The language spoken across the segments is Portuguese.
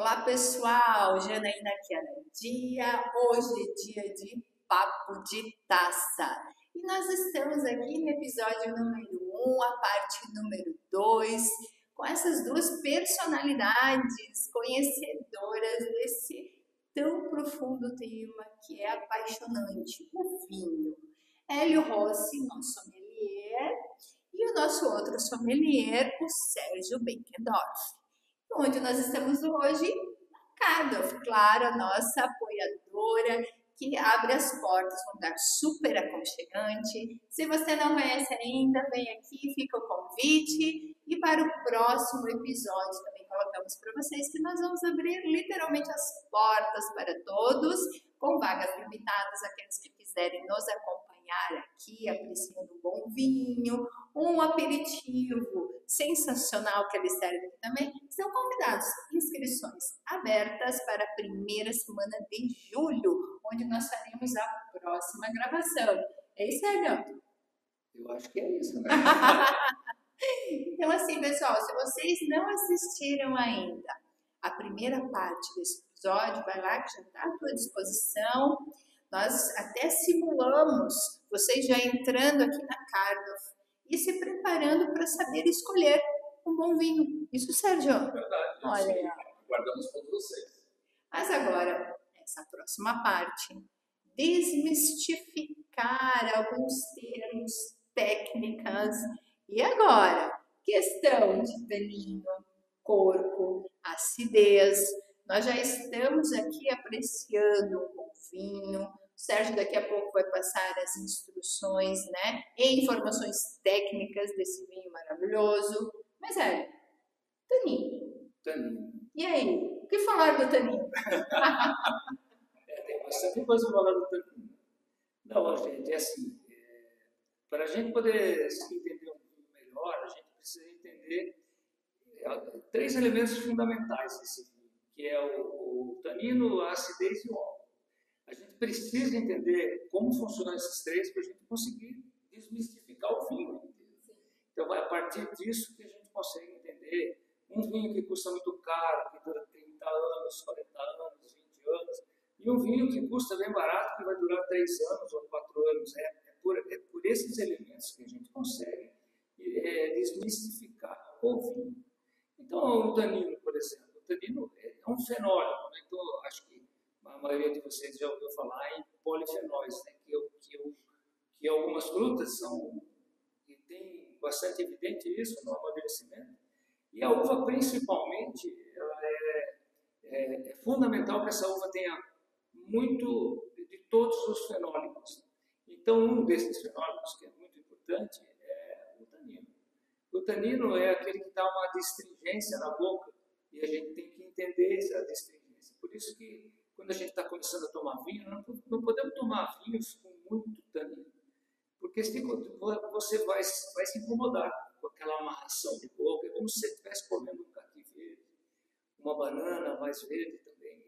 Olá pessoal, Janaína aqui é dia. Hoje é dia de papo de taça. E nós estamos aqui no episódio número 1, a parte número 2, com essas duas personalidades conhecedoras desse tão profundo tema que é apaixonante, o vinho. Hélio Rossi, nosso sommelier, e o nosso outro sommelier, o Sérgio Benkendorf. Onde nós estamos hoje? Na Cardoff, claro, a nossa apoiadora, que abre as portas, um lugar super aconchegante. Se você não conhece ainda, vem aqui, fica o convite. E para o próximo episódio também colocamos para vocês que nós vamos abrir literalmente as portas para todos, com vagas limitadas, aqueles que quiserem nos acompanhar aqui, apreciando um bom vinho, um aperitivo sensacional que eles servem também, são convidados. Inscrições abertas para a primeira semana de julho, onde nós faremos a próxima gravação. É isso, Sérgio? Eu acho que é isso, né? Então, assim, pessoal, se vocês não assistiram ainda a primeira parte desse episódio, vai lá que já está à tua disposição. Nós até simulamos vocês já entrando aqui na Cardoff e se preparando para saber escolher um bom vinho. Isso, Sérgio? É verdade. Olha, aguardamos todos vocês. Mas agora, essa próxima parte, desmistificar alguns termos, técnicas. E agora, questão de tanino, corpo, acidez. Nós já estamos aqui apreciando um bom vinho. O Sérgio daqui a pouco vai passar as instruções, né? E informações técnicas desse vinho maravilhoso. Mas tanino. E aí, o que falar do tanino? Tem bastante coisa para falar do tanino. Não, gente, é assim, para a gente poder se entender um pouco melhor, a gente precisa entender três elementos fundamentais desse vinho, que é o tanino, a acidez e o álcool. A gente precisa entender como funcionam esses três para a gente conseguir desmistificar o vinho inteiro. Então, vai a partir disso que a gente consegue entender um vinho que custa muito caro, que dura 30 anos, 40 anos, 20 anos, e um vinho que custa bem barato, que vai durar 3 anos ou 4 anos. É por esses elementos que a gente consegue desmistificar o vinho. Então, o tanino, por exemplo, o tanino é um fenólico, né? Então, acho que a maioria de vocês já ouviu falar em polifenóis, né? que algumas frutas são, e tem bastante evidente isso no amadurecimento, e a uva, principalmente, ela é fundamental que essa uva tenha muito de todos os fenólicos. Então, um desses fenólicos que é muito importante é o tanino. O tanino é aquele que dá uma astringência na boca, e a gente tem que entender essa astringência. Por isso que, quando a gente está começando a tomar vinho, não podemos tomar vinhos com muito tanino, porque você vai se incomodar com aquela amarração de boca. É como se você estivesse comendo um caqui verde, uma banana mais verde também.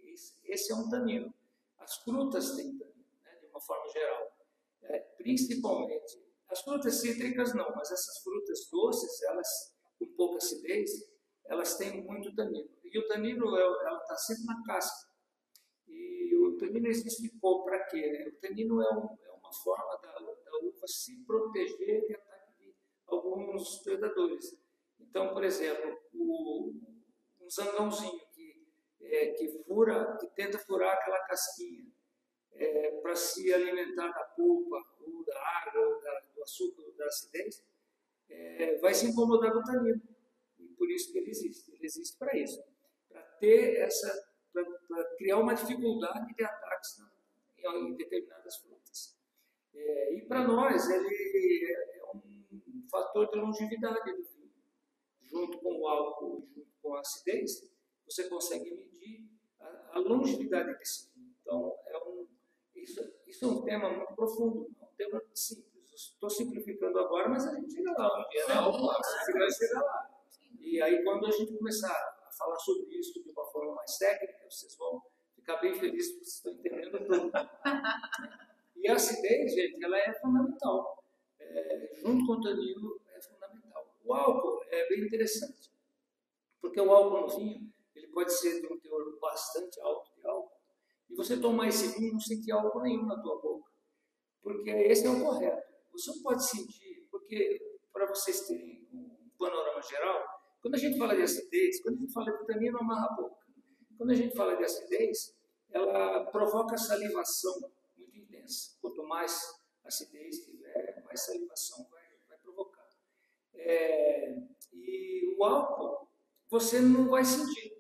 Esse é um tanino. As frutas têm tanino, né, de uma forma geral. Principalmente, as frutas cítricas não, mas essas frutas doces, elas com pouca acidez, elas têm muito tanino. E o tanino, ela está sempre na casca. E o tanino existe para quê? Né? O tanino é uma forma da uva se proteger de ataque de alguns predadores. Então, por exemplo, um zangãozinho que tenta furar aquela casquinha para se alimentar da polpa, ou da água, ou do açúcar, ou da acidez, vai se incomodar com o tanino. E por isso que ele existe. Ele existe para isso, para ter para criar uma dificuldade de ataques em determinadas frutas. E para nós, ele é um fator de longevidade do vinho. Junto com o álcool e junto com a acidez, você consegue medir a longevidade desse vinho. Então, isso é um tema muito profundo, é um tema simples. Estou simplificando agora, mas a gente chega lá um dia, né? Você vai chegar lá. E aí, quando a gente começar a falar sobre isso de uma forma mais técnica, vocês vão ficar bem felizes porque vocês estão entendendo tudo. E a acidez, gente, ela é fundamental. Junto com o tanino, é fundamental. O álcool é bem interessante, porque o álcool no vinho, ele pode ser de um teor bastante alto de álcool, e você tomar esse vinho e não sentir álcool nenhum na tua boca, porque esse é o correto. Você não pode sentir, porque, para vocês terem um panorama geral, quando a gente fala de acidez, quando a gente fala de tanino, amarra a boca. Quando a gente fala de acidez, ela provoca salivação muito intensa. Quanto mais acidez tiver, mais salivação vai provocar. E o álcool, você não vai sentir.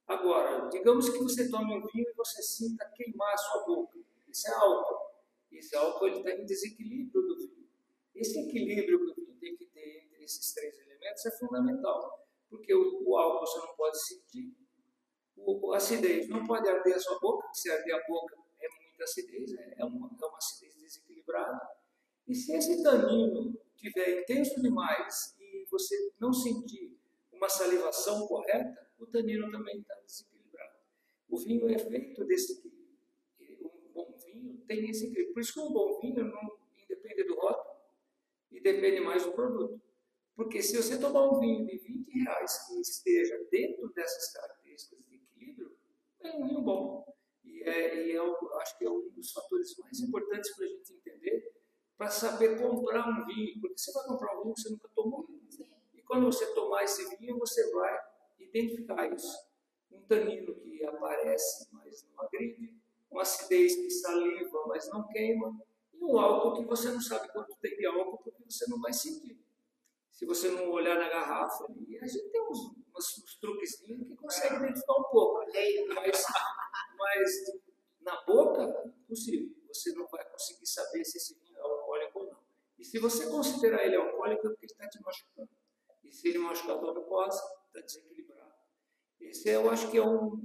Agora, digamos que você tome um vinho e você sinta queimar a sua boca. Isso é álcool. Esse álcool está em desequilíbrio do vinho. Esse equilíbrio que o vinho tem que ter entre esses três elementos é fundamental. Porque o álcool você não pode sentir. A acidez não pode arder a sua boca, porque se arder a boca é muita acidez, é uma acidez desequilibrada. E se esse tanino estiver intenso demais e você não sentir uma salivação correta, o tanino também está desequilibrado. O vinho é feito desse equilíbrio. Um bom vinho tem esse equilíbrio. Por isso que um bom vinho não independe do rótulo e depende mais do produto. Porque se você tomar um vinho de R$20 que esteja dentro dessas características de equilíbrio, é um vinho bom. Eu acho que é um dos fatores mais importantes para a gente entender, para saber comprar um vinho. Porque você vai comprar um vinho que você nunca tomou. E quando você tomar esse vinho, você vai identificar isso. Um tanino que aparece, mas não agride, uma acidez que saliva, mas não queima, e um álcool que você não sabe quanto tem de álcool, porque você não vai sentir. Se você não olhar na garrafa, a gente tem uns truquezinhos que consegue identificar um pouco. Mas na boca, impossível. Você não vai conseguir saber se esse vinho é alcoólico ou não. E se você considerar ele alcoólico, é porque ele está te machucando. E se ele machucar a tua mucosa, está desequilibrado. Esse eu acho que é um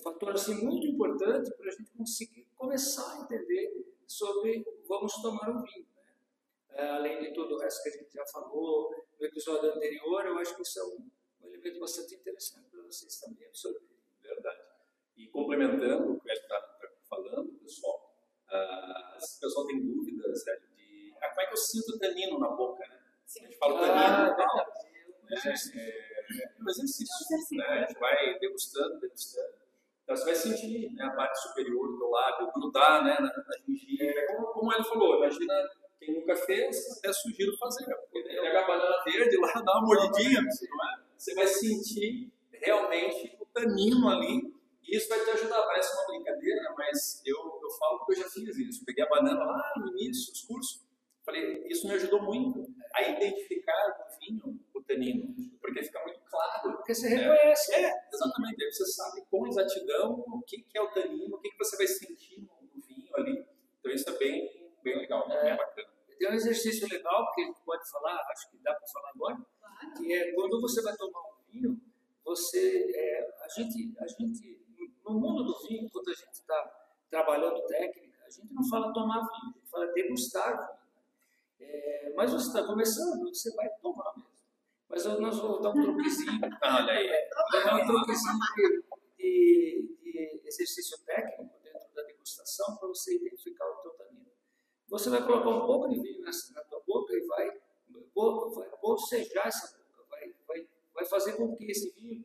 fator assim, muito importante para a gente conseguir começar a entender sobre vamos tomar um vinho. Além de todo o resto que a gente já falou no episódio anterior, eu acho que isso é um elemento bastante interessante para vocês também absorverem. Verdade. E complementando o que ele está falando, pessoal, se o pessoal tem dúvidas de como é que eu sinto o tanino na boca, né? A gente fala o tanino e tal. É um exercício, né? A gente vai degustando. Então você vai sentir, né, a parte superior do teu lábio grudar, né, na gengiva. Como ele falou, imagina quem nunca fez, até sugiro fazer. Pega a banana verde lá, dá uma mordidinha, você vai sentir realmente o tanino ali, e isso vai te ajudar. Parece uma brincadeira, mas eu falo porque eu já fiz isso. Peguei a banana lá no início dos cursos, falei, isso me ajudou muito a identificar no vinho o tanino, porque fica muito claro. Porque você reconhece. Exatamente. Aí você sabe com exatidão o que é o tanino, o que você vai sentir no vinho ali. Então isso é bem legal, bem bacana. Tem um exercício legal que a gente pode falar, acho que dá para falar agora, que é quando você vai tomar um vinho, a gente, no mundo do vinho, quando a gente está trabalhando técnica, a gente não fala tomar vinho, a gente fala degustar vinho. Mas você está começando, você vai tomar mesmo. Mas nós vamos dar um truquezinho. Olha aí. Um truquezinho de exercício técnico dentro da degustação para você identificar o teu tanino. Você vai colocar um pouco de vinho na tua boca e vai bocejar essa boca, vai fazer com que esse vinho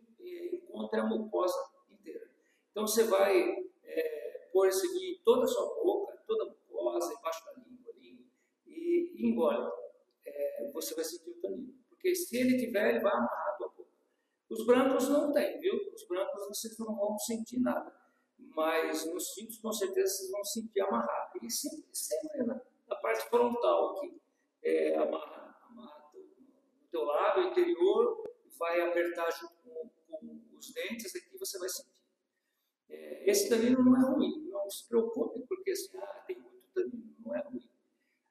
encontre a mucosa inteira. Então você vai pôr esse vinho em toda a sua boca, toda a mucosa, embaixo da língua ali, e engole. Você vai sentir o tanino. Porque se ele tiver, ele vai amarrar a tua boca. Os brancos não tem, viu? Os brancos vocês não vão sentir nada. Mas nos tintos, com certeza, vocês vão sentir amarrado. E sempre na parte frontal aqui. Amarra o teu lábio interior, vai apertar junto com os dentes, aqui você vai sentir. Esse tanino não é ruim, não se preocupe, porque assim, tem muito tanino, não é ruim.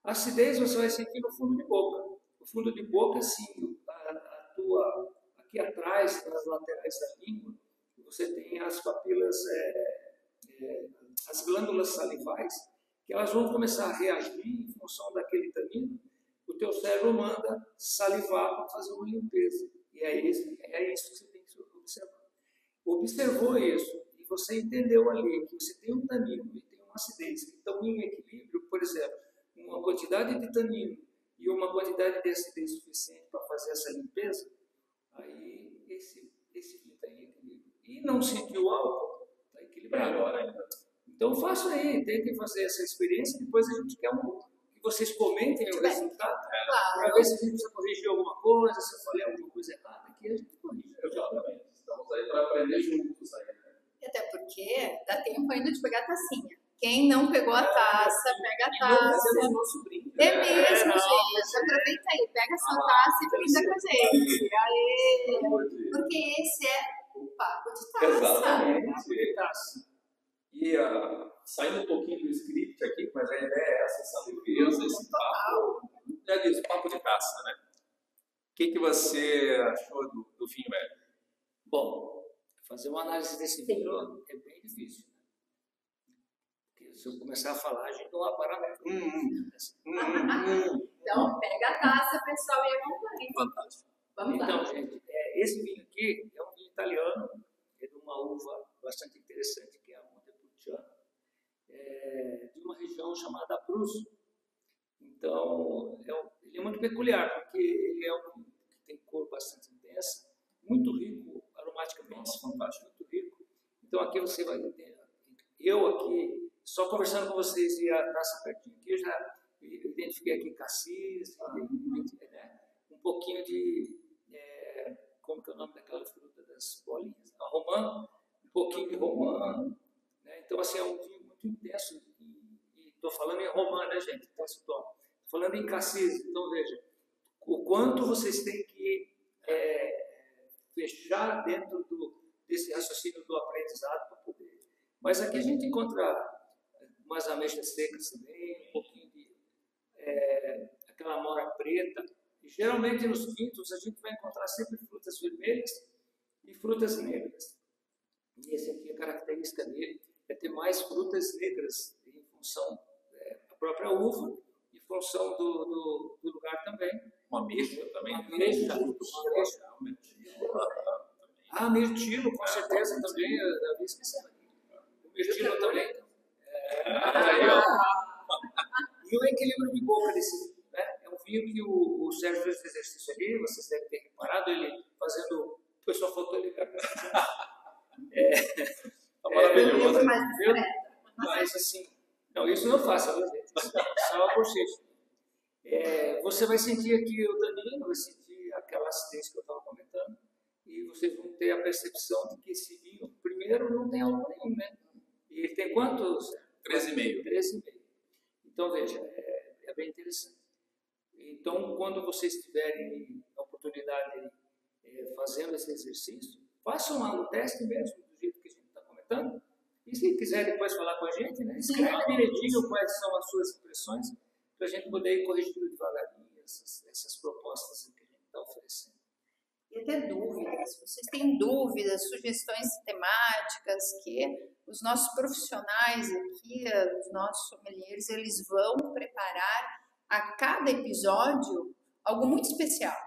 A acidez você vai sentir no fundo de boca. O fundo de boca, assim, aqui atrás, nas laterais da língua, você tem as papilas, as glândulas salivais, que elas vão começar a reagir em função daquele tanino. O teu cérebro manda salivar para fazer uma limpeza. E é isso que você tem que observar. Observou isso, e você entendeu ali que você tem um tanino e tem uma acidez que estão em equilíbrio, por exemplo, uma quantidade de tanino e uma quantidade de acidez suficiente para fazer essa limpeza, aí esse não sentiu o álcool, está equilibrado. Melhor ainda. Então façam aí, tentem fazer essa experiência, depois a gente quer que vocês comentem o resultado, para ver se a gente precisa corrigir alguma coisa, se eu falei alguma coisa errada aqui, a gente corrige. Exatamente. Estamos aí para aprender juntos aí. E até porque dá tempo ainda de pegar a tacinha. Quem não pegou a taça, pega a taça. É o nosso brinde. É mesmo, gente. Aproveita aí, pega a sua taça e brinda com a gente. Aê! Porque esse é o papo de taça. Exatamente. E saindo um pouquinho do script aqui, mas a ideia é essa leveza, esse papo. Já disse, papo de taça, né? O que você achou do vinho, velho? Bom, fazer uma análise desse vinho é bem difícil. Porque se eu começar a falar, a gente não vai parar mais. Então, pega a taça, pessoal, e acompanha. Fantástico. Vamos lá. Então, gente, esse vinho aqui é um vinho italiano, é de uma uva bastante interessante, que é a Montepulciano, de uma região chamada Abruzzo. Então, ele é muito peculiar, porque ele é um vinho que tem cor bastante intensa, muito rico aromaticamente, fantástico, muito rico. Então, aqui você vai ter, eu aqui, só conversando com vocês e a taça pertinho aqui, eu já identifiquei aqui cassis, um pouquinho de, como que é o nome daquela fruta das bolinhas? A romã, um pouquinho de romã, né? Então, assim, é um vinho muito intenso, e estou falando em romã, né, gente? Estou falando em cassis, então veja, o quanto vocês têm que fechar dentro desse raciocínio do aprendizado para poder. Mas aqui a gente encontra umas ameixas secas também, um pouquinho de aquela mora preta. E geralmente nos tintos a gente vai encontrar sempre frutas vermelhas e frutas negras. E esse aqui, a característica dele é ter mais frutas negras em função da própria uva e em função do lugar também. Uma ameixa também. Uma ameixa. Mirtilo, com certeza também, eu havia esquecido aqui. O mirtilo também. E o equilíbrio de boca desse vinho, né? É um vinho que o Sérgio fez esse exercício ali, vocês devem ter reparado, ele fazendo. O pessoal faltou ele. Maravilhoso. Mas assim, não, isso não faça, viu, gente? Só a bochecha. Você vai sentir aqui o tanino, vai sentir aquela acidez que eu estava comentando, e vocês vão ter a percepção de que esse vinho, primeiro, não tem álcool nenhum, né? E ele tem quantos? 13,5. 13,5. Então, veja, é bem interessante. Então, quando vocês tiverem a oportunidade fazendo esse exercício, façam lá o teste mesmo, do jeito que a gente está comentando. E se quiser depois falar com a gente, né, escreve direitinho quais são as suas impressões, para a gente poder ir corrigindo devagarinho essas propostas que a gente está oferecendo. E até dúvidas, se vocês têm dúvidas, sugestões temáticas que os nossos profissionais aqui, os nossos sommeliers, eles vão preparar a cada episódio algo muito especial.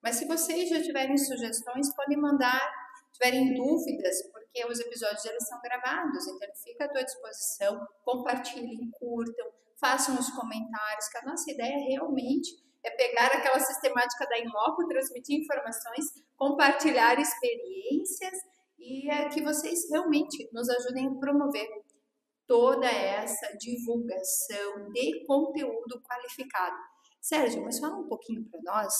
Mas se vocês já tiverem sugestões, podem mandar, tiverem dúvidas, porque os episódios eles são gravados, então fica à tua disposição, compartilhem, curtam, façam os comentários, que a nossa ideia realmente é pegar aquela sistemática da Inloco, transmitir informações, compartilhar experiências e que vocês realmente nos ajudem a promover toda essa divulgação de conteúdo qualificado. Sérgio, mas fala um pouquinho para nós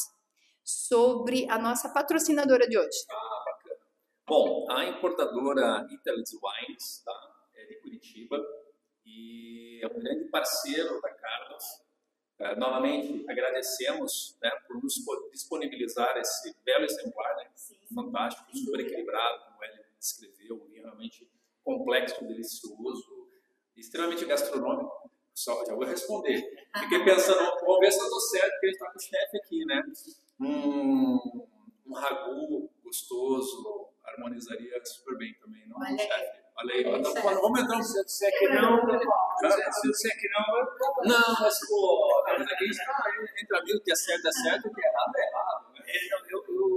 sobre a nossa patrocinadora de hoje. Bacana. Bom, a importadora Italy's Wines, tá? É de Curitiba e é um grande parceiro da Carlos. Novamente, agradecemos, né, por nos disponibilizar esse belo exemplar, né? Fantástico, super equilibrado, como ele descreveu, realmente complexo, delicioso, extremamente gastronômico. Só, já vou responder. Fiquei pensando, vamos ver se eu estou certo, porque a gente está com o chefe aqui, né? Um ragu gostoso, harmonizaria super bem também, não é, chefe? Olha aí, vamos entrar Se eu disser que não, se eu disser que não, mas pô, aqui está entre amigos, que é certo, o que é errado, né?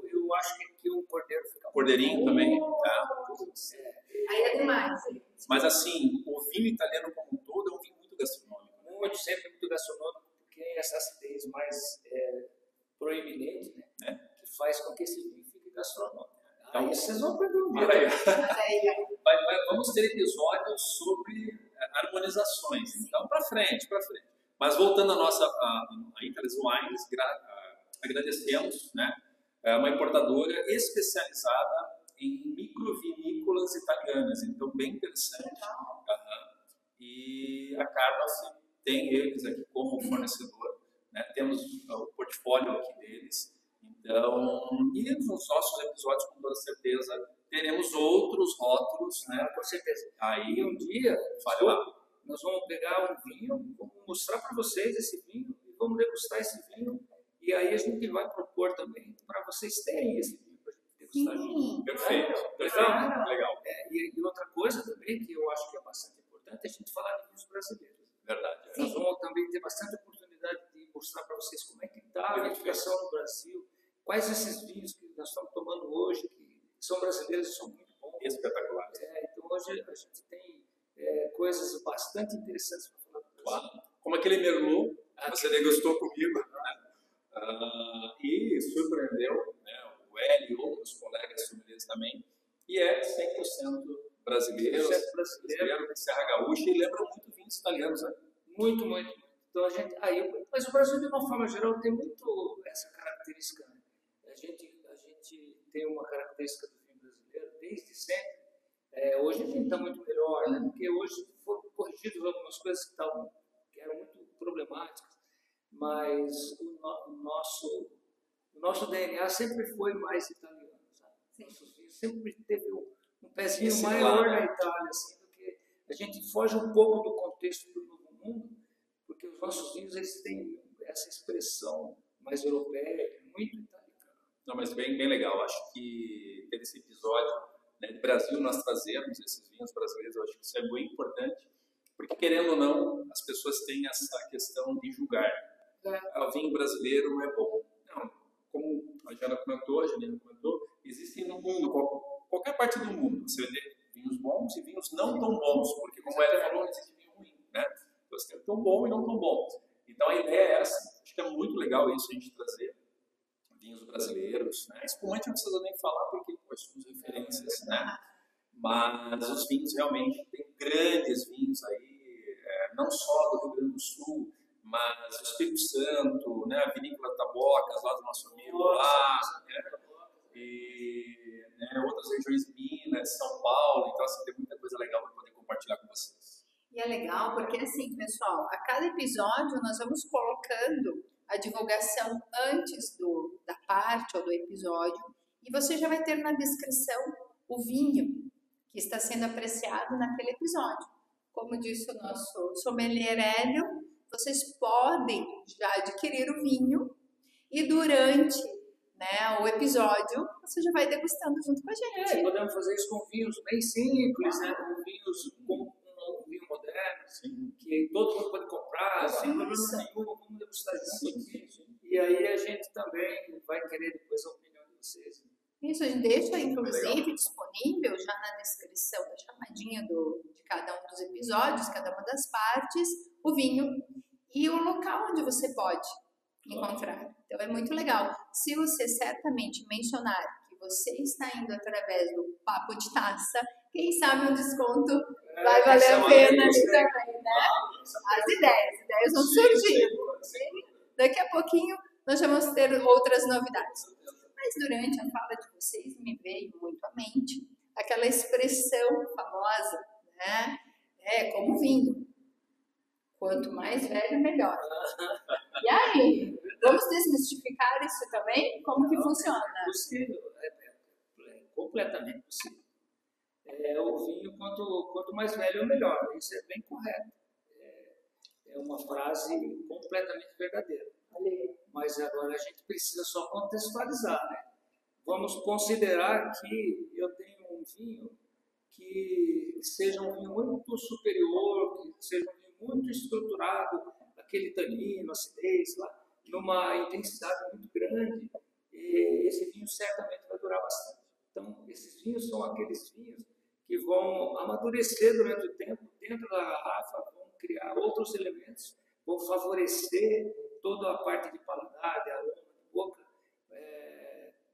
Eu acho que aqui o cordeiro fica. Cordeirinho também. Aí é demais. Mas assim, o vinho italiano como um todo é um vinho muito gastronômico. Sempre muito gastronômico, porque é essa acidez mais proeminente, né? Que faz com que esse vinho fique gastronômico. Então, isso vocês vão aprender um dia. Olha aí. Mas aí, Vamos ter episódios sobre harmonizações. Então, para frente. Mas voltando à nossa a Icarus Wines, agradecemos, né? É uma importadora especializada em microvinícolas italianas. Então, bem interessante. E a Carla tem eles aqui como fornecedor, né? Temos o portfólio aqui deles. Então, e nos nossos episódios, com toda certeza, teremos outros rótulos, né? Com certeza. Aí, E um dia, fale lá. nós vamos pegar um vinho, vamos mostrar para vocês esse vinho, e vamos degustar esse vinho, e aí a gente vai propor também para vocês terem esse vinho, para a gente degustar junto. Perfeito. Legal. E outra coisa também, que eu acho que é bastante importante, é a gente falar de vinhos brasileiros. Verdade. Nós vamos também ter bastante oportunidade de mostrar para vocês como é que está a vinificação no Brasil, quais esses vinhos que nós estamos tomando hoje, que são brasileiros e são muito bons. Espetacular. Então hoje a gente tem coisas bastante interessantes para falar do Brasil. Claro. Como aquele Merlot, você degustou comigo, né? E surpreendeu, né? O Hélio e outros colegas sommeliers também, e é 100% brasileiro, de Serra Gaúcha, e lembra muito vinhos italianos, né? Muito. Então mas o Brasil, de uma forma geral, tem muito essa característica, né? A gente tem uma característica do vinho brasileiro desde sempre. Hoje a gente está muito melhor, né? Porque hoje foram corrigidas algumas coisas que eram muito problemáticas, mas o nosso DNA sempre foi mais italiano, sabe? Nossos vinhos sempre teve um pezinho maior na Itália, assim, do que a gente foge um pouco do contexto do Novo Mundo, porque os nossos vinhos eles têm essa expressão mais europeia, muito italiana. Não, mas bem legal. Acho que nesse episódio, né, do Brasil, nós trazemos esses vinhos brasileiros. Eu acho que isso é muito importante, porque, querendo ou não, as pessoas têm essa questão de julgar. O vinho brasileiro não é bom. Não, como a Janina comentou, existem no mundo, qualquer parte do mundo, você vê vinhos bons e vinhos não tão bons, porque, como ela falou, existe vinho ruim, né? Você tem tão bom e não tão bom. Então, a ideia é essa. Acho que é muito legal isso, a gente trazer vinhos brasileiros, né? Espumante não precisa nem falar, porque somos referências, né? Mas os vinhos realmente, tem grandes vinhos aí, não só do Rio Grande do Sul, mas o Espírito Santo, né? A Vinícola Tabocas, lá do nosso amigo lá, né? E outras regiões de Minas, São Paulo. Então, assim, tem muita coisa legal para poder compartilhar com vocês. E é legal porque, assim, pessoal, a cada episódio nós vamos colocando a divulgação antes da parte ou do episódio, e você já vai ter na descrição o vinho que está sendo apreciado naquele episódio. Como disse o nosso sommelier Hélio, vocês podem já adquirir o vinho e durante, né, o episódio você já vai degustando junto com a gente. Podemos fazer isso com vinhos bem simples, né, com vinhos com um vinho moderno, assim, que todo mundo pode comprar, sem problema nenhum, vamos degustar junto aqui. E aí a gente também vai querer depois a opinião de vocês. Isso, a gente deixa, inclusive, disponível já na descrição da chamadinha de cada um dos episódios, cada uma das partes, o vinho e o local onde você pode encontrar. Então, é muito legal. Se você certamente mencionar que você está indo através do Papo de Taça, quem sabe um desconto vai valer a pena ali também, né? As ideias vão surgindo. Daqui a pouquinho nós vamos ter outras novidades. Mas durante a fala de vocês me veio muito à mente aquela expressão famosa, né? Como vinho. Quanto mais velho, melhor. E aí, vamos desmistificar isso também? Como que funciona? É possível, é completamente possível. O vinho, quanto mais velho, melhor. Isso é bem correto. É uma frase completamente verdadeira. Mas agora a gente precisa só contextualizar, né? Vamos considerar que eu tenho um vinho que seja um vinho muito superior, que seja um vinho muito estruturado, aquele tanino, acidez, lá, numa intensidade muito grande, e esse vinho certamente vai durar bastante. Então, esses vinhos são aqueles vinhos que vão amadurecer durante o tempo dentro da garrafa, vão criar outros elementos, vão favorecer toda a parte de paladar, de aroma, de boca,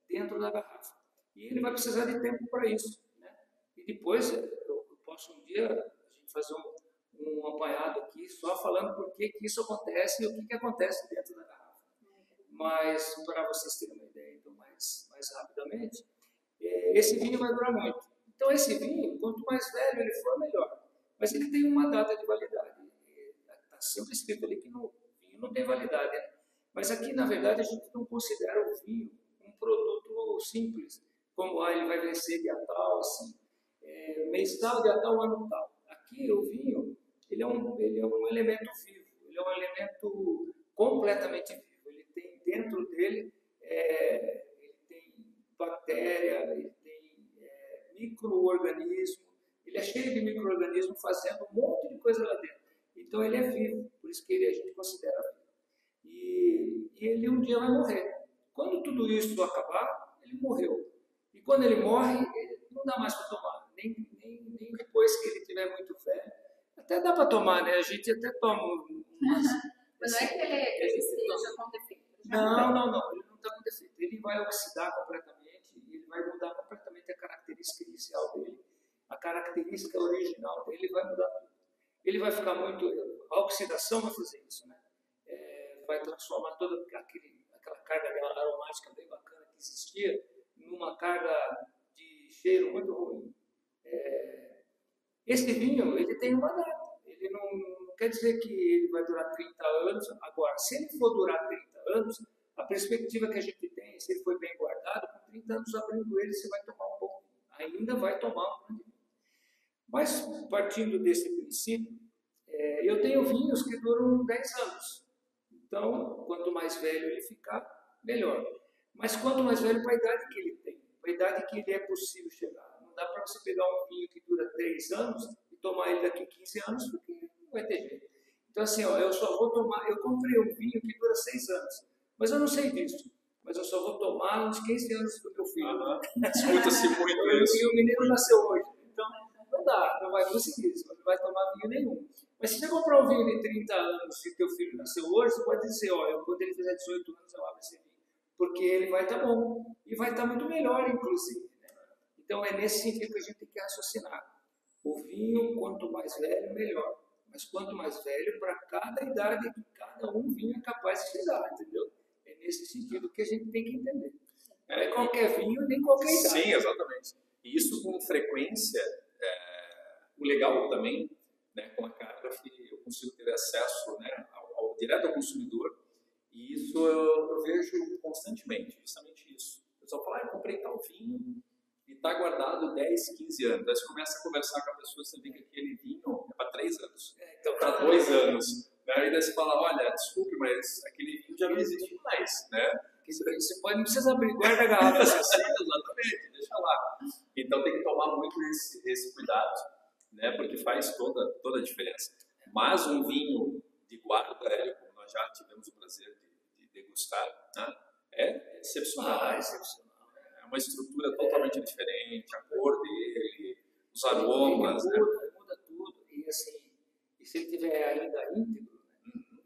dentro da garrafa. E ele vai precisar de tempo para isso, né? E depois eu posso um dia a gente fazer um apanhado aqui só falando por que isso acontece e o que acontece dentro da garrafa. Mas para vocês terem uma ideia então, mais rapidamente, esse vinho vai durar muito. Então esse vinho, quanto mais velho ele for, melhor. Mas ele tem uma data de validade. Está sempre escrito ali que no vinho não tem validade, né? Mas aqui, na verdade, a gente não considera o vinho um produto simples, como ele vai vencer dia tal, assim, mês tal, dia tal, ano tal. Aqui o vinho, ele é um elemento vivo, ele é um elemento completamente vivo. Ele tem dentro dele, ele tem bactéria, ele tem micro-organismo, ele é cheio de micro-organismo fazendo um monte de coisa lá dentro. Então ele é vivo, por isso que a gente considera vivo. E ele um dia vai morrer. Quando tudo isso acabar, ele morreu. E quando ele morre, não dá mais para tomar, nem depois que ele estiver muito velho. Até dá para tomar, né? A gente até toma umas... Mas não é que ele esteja com defeito. Não, ele não está com defeito. Ele vai oxidar completamente, ele vai mudar completamente a característica inicial dele. A característica original dele vai mudar tudo. Ele vai ficar muito... A oxidação vai fazer isso, né? Vai transformar toda aquela carga aromática bem bacana que existia numa carga de cheiro muito ruim. Esse vinho, ele tem uma data. Ele não quer dizer que ele vai durar 30 anos. Agora, se ele for durar 30 anos, a perspectiva que a gente tem, se ele for bem guardado, com 30 anos abrindo ele, você vai tomar um bom vinho. Ainda vai tomar um bom vinho. Mas, partindo desse princípio, eu tenho vinhos que duram 10 anos. Então, quanto mais velho ele ficar, melhor. Mas quanto mais velho, para a idade que ele tem, para a idade que ele é possível chegar. Não dá para você pegar um vinho que dura 3 anos e tomar ele daqui 15 anos, porque não vai ter jeito. Então, assim, eu só vou tomar... Eu comprei um vinho que dura 6 anos, mas eu não sei disso. Mas eu só vou tomar uns 15 anos do meu filho. Escuta-se muito isso. E o menino nasceu hoje. Então, não dá, não vai conseguir isso, não vai tomar vinho nenhum. Mas se você comprar um vinho de 30 anos e teu filho nasceu hoje, você pode dizer, olha, quando ele fizer 18 anos eu abro esse vinho. Porque ele vai estar bom. E vai estar muito melhor, inclusive. Né? Então é nesse sentido que a gente tem que raciocinar. O vinho, quanto mais velho, melhor. Mas quanto mais velho, para cada idade que cada um vinho é capaz de chegar, entendeu? É nesse sentido que a gente tem que entender. Não é qualquer vinho, nem qualquer idade. Sim, exatamente. E isso com frequência, o legal também, né, com a carta, eu consigo ter acesso, né, direto ao consumidor, e isso eu vejo constantemente, justamente isso. O pessoal fala, eu comprei tal vinho e está guardado 10, 15 anos. Aí você começa a conversar com a pessoa, você vê que aquele vinho é para 3 anos, então para 2 anos. Aí você fala, olha, desculpe, mas aquele vinho já não existe mais, né? Você não precisa abrir, guarda a garrafa. Exatamente, deixa lá. Então tem que tomar muito esse cuidado, né? Porque faz toda a diferença. Mas um vinho de guarda, como nós já tivemos o prazer de degustar, né? É excepcional. É uma estrutura totalmente diferente, a cor dele, os aromas. Muda tudo. E assim, se ele tiver ainda íntegro,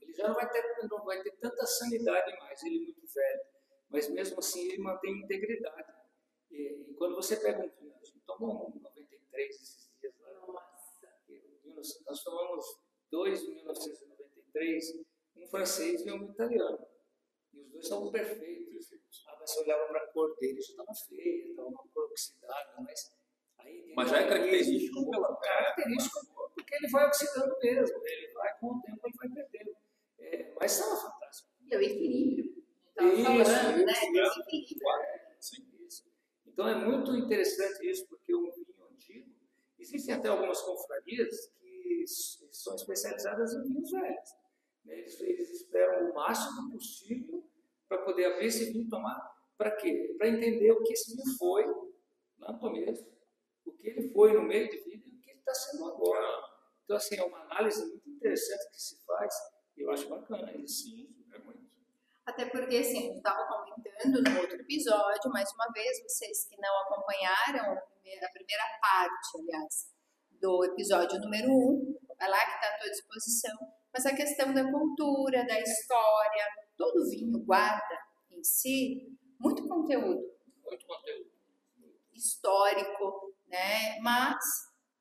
ele já não vai ter tanta sanidade mais, ele é muito velho. Mas mesmo assim ele mantém integridade. E quando você pega um vinho, a gente tomou um 93 esses dias lá. Nossa. Nós tomamos 2 em 1993, um francês e um italiano. E os dois estavam perfeitos. Mas você olhava para a cor dele, já estava feia, estava uma cor oxidada, mas já é característico pela característico, porque ele vai oxidando mesmo, ele vai, com o tempo ele vai perdendo. Mas estava fantástico. E o equilíbrio. Estava falando, né? Isso. Então é muito interessante isso, porque um vinho antigo, existem até algumas confrarias que são especializadas em vinhos velhos. Eles esperam o máximo possível para poder abrir esse vinho e tomar. Para quê? Para entender o que esse vinho foi lá no começo, o que ele foi no meio de vida e o que ele está sendo agora. Então, assim, é uma análise muito interessante que se faz e eu acho bacana isso. Sim, é muito. Até porque, assim, a gente estava comentando no outro episódio, mais uma vez, vocês que não acompanharam a primeira parte, aliás, do episódio número 1, vai lá que está à tua disposição, mas a questão da cultura, da história, todo vinho guarda em si muito conteúdo. Muito conteúdo. histórico, né? Mas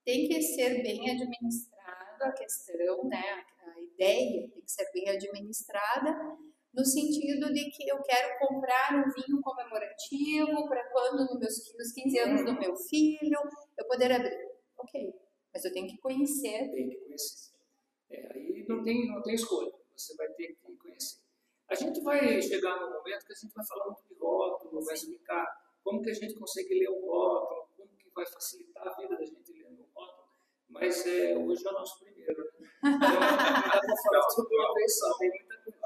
tem que ser bem administrado a questão, né? A ideia tem que ser bem administrada, no sentido de que eu quero comprar um vinho comemorativo para quando nos 15 anos do meu filho eu poder abrir. Ok, mas eu tenho que conhecer. Tem que conhecer. Aí não tem escolha, você vai ter que conhecer. A gente vai chegar num momento que a gente vai falar muito de rótulo, vai explicar como que a gente consegue ler o rótulo, como que vai facilitar a vida da gente lendo o rótulo, mas hoje é o nosso primeiro. Então, dá para falar tudo de uma vez só, tem muita coisa.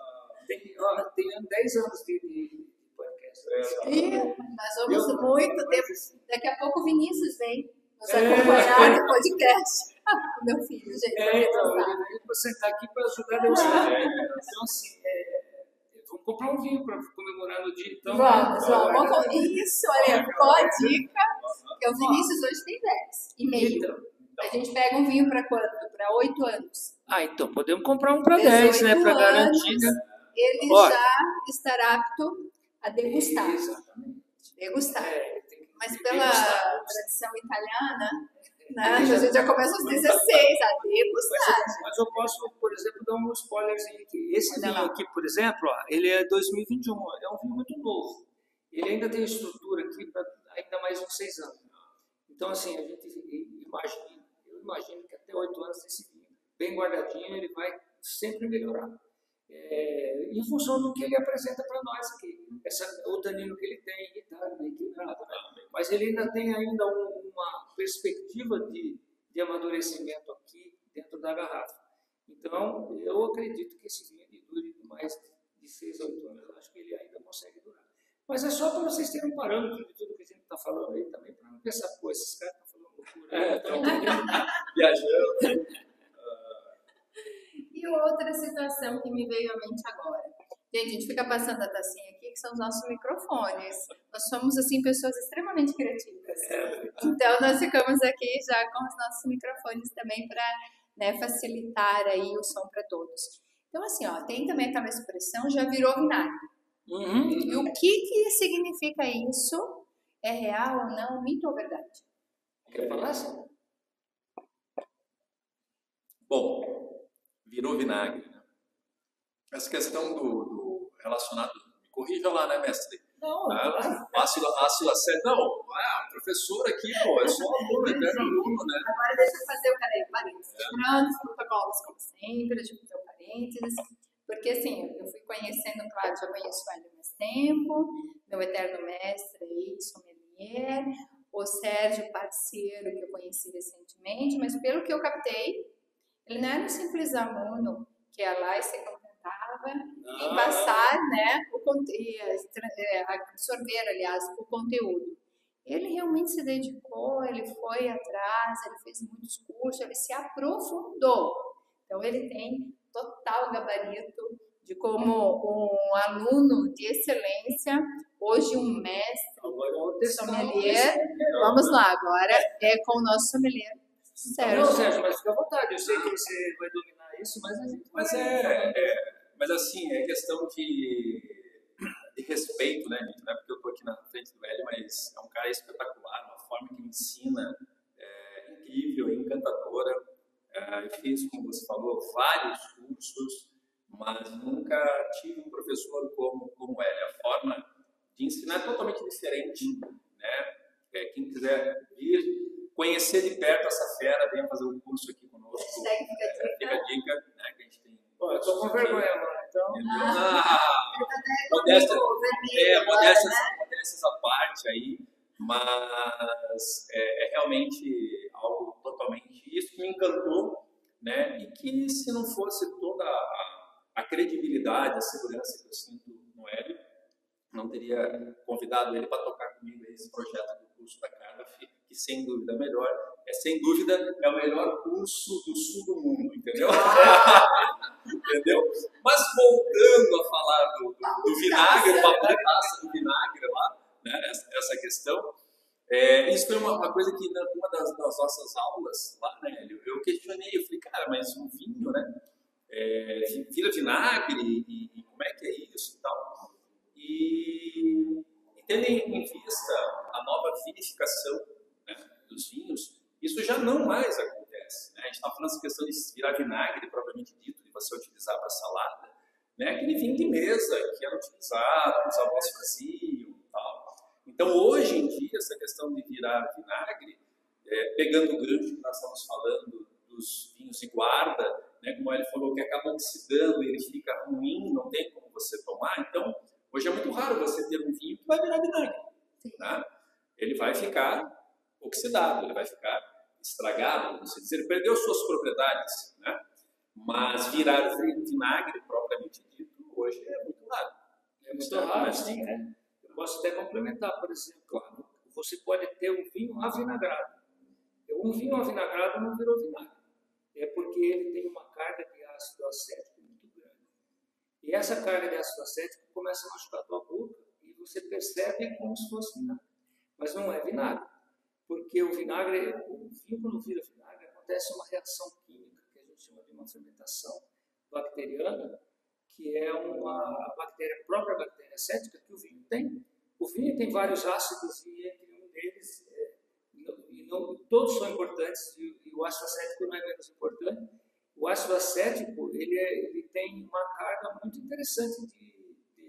Tem 10 anos de podcast. Nós vamos muito tempo. Daqui a pouco o Vinícius vem nos acompanhar no podcast. Meu filho, gente. Então, ele veio para sentar aqui para ajudar a degustar. Então, assim, vamos comprar um vinho para comemorar no dia. Então, vamos. Isso, olha, qual a dica? Porque o Vinícius hoje tem 10 e meio. Então, a gente pega um vinho para quanto? Para 8 anos. Então podemos comprar um para 10, né? Para garantir. Ele já estará apto a degustar. Exatamente. Degustar. Mas pela tradição italiana, né, a gente já começa aos 16 a degustar. Mas eu posso, por exemplo, dar um spoilerzinho aqui. Esse vinho aqui, por exemplo, ele é 2021, é um vinho muito novo. Ele ainda tem estrutura aqui para ainda mais uns 6 anos. Então, assim, a gente eu imagino que até 8 anos desse vinho, bem guardadinho, ele vai sempre melhorar. Em função do que ele apresenta para nós aqui. O tanino que ele tem, que está bem equilibrado, né? Mas ele ainda tem uma perspectiva de amadurecimento aqui dentro da garrafa. Então, eu acredito que esse vinho dure mais de 6 a 8 anos. Eu acho que ele ainda consegue durar. Mas é só para vocês terem um parâmetro de tudo que a gente está falando aí também, para não pensar, pô, esses caras estão falando loucura. Estão viajando. E outra situação que me veio à mente agora. Gente, a gente fica passando a tacinha aqui, que são os nossos microfones. Nós somos, assim, pessoas extremamente criativas. Então, nós ficamos aqui já com os nossos microfones também para, né, facilitar aí o som para todos. Então, assim, tem também aquela expressão, já virou vinagre. E o que significa isso? É real ou não? Mito ou verdade? Quer falar assim? Bom, virou vinagre. Né? Essa questão do relacionado, me corrija lá, né, mestre? Não, ácido acético. Não, o professor aqui, pô, é só aluno, eterno aluno, né? Agora deixa eu fazer o parênteses. Lembrando os protocolos, como sempre, deixa eu fazer o parênteses. Porque, assim, eu fui conhecendo, claro, já conheço o Hélio há mais tempo, meu eterno mestre aí, sommelier, o Sérgio, parceiro, que eu conheci recentemente, mas pelo que eu captei, ele não era um simples aluno que ia lá e se contentava em passar, né, absorver, aliás, o conteúdo. Ele realmente se dedicou, ele foi atrás, ele fez muitos cursos, ele se aprofundou. Então, ele tem total gabarito de como um aluno de excelência, hoje um mestre, sommelier. Vamos lá, agora é com o nosso sommelier, Sérgio. Não, Sérgio, mas fica à vontade, eu sei que você vai dominar isso, mas a gente mas assim, é questão de respeito, né, gente? Não é porque eu estou aqui na frente do Hélio, mas é um cara espetacular, uma forma que ensina incrível, encantadora. Eu fiz, como você falou, vários cursos, mas nunca tive um professor como ele. A forma de ensinar é totalmente diferente, né? Quem quiser vir conhecer de perto essa fera, venha fazer um curso aqui conosco. Fica a dica, né? Que a gente tem. Pô, eu tô com vergonha agora, então. Modéstias à parte aí, mas é realmente algo totalmente isso que me encantou, né? E que se não fosse toda a credibilidade, a segurança que eu sinto no Hélio, não teria convidado ele para tocar comigo esse projeto do curso da Cardafi, que sem dúvida é melhor, sem dúvida é o melhor curso do sul do mundo, entendeu? Entendeu? Mas voltando a falar do vinagre, uma taça do vinagre lá, né? Essa questão. Isso foi uma coisa que numa das nossas aulas lá, né, eu questionei, eu falei, cara, mas um vinho, né, vira vinagre, e como é que é isso e tal? E tendo em vista a nova vinificação, né, dos vinhos, isso já não mais acontece. Né? A gente está falando dessa questão de virar vinagre, propriamente dito, de você utilizar para salada, né? Aquele vinho de mesa que era utilizado, que os avós faziam e tal. Então, hoje em dia, essa questão de virar vinagre, pegando o gancho que nós estamos falando dos vinhos de guarda, né, como ele falou, que acaba oxidando, ele fica ruim, não tem como você tomar. Então, hoje é muito raro você ter um vinho que vai virar vinagre. Tá? Ele vai ficar oxidado, ele vai ficar estragado, você dizer, ele perdeu suas propriedades, né? Mas virar vinagre, propriamente dito, hoje é muito raro. É muito raro, sim. Eu posso até complementar, por exemplo, claro, você pode ter um vinho avinagrado. Um vinho avinagrado não virou vinagre. É porque ele tem uma carga de ácido acético muito grande. E essa carga de ácido acético começa a machucar a tua boca e você percebe como se fosse vinagre. Mas não é vinagre. Porque o vinho quando vira vinagre, acontece uma reação química, que a gente chama de uma fermentação bacteriana, que é uma própria bactéria acética que o vinho tem. O vinho tem vários ácidos e entre um deles, todos são importantes, e o ácido acético não é menos importante. O ácido acético ele tem uma carga muito interessante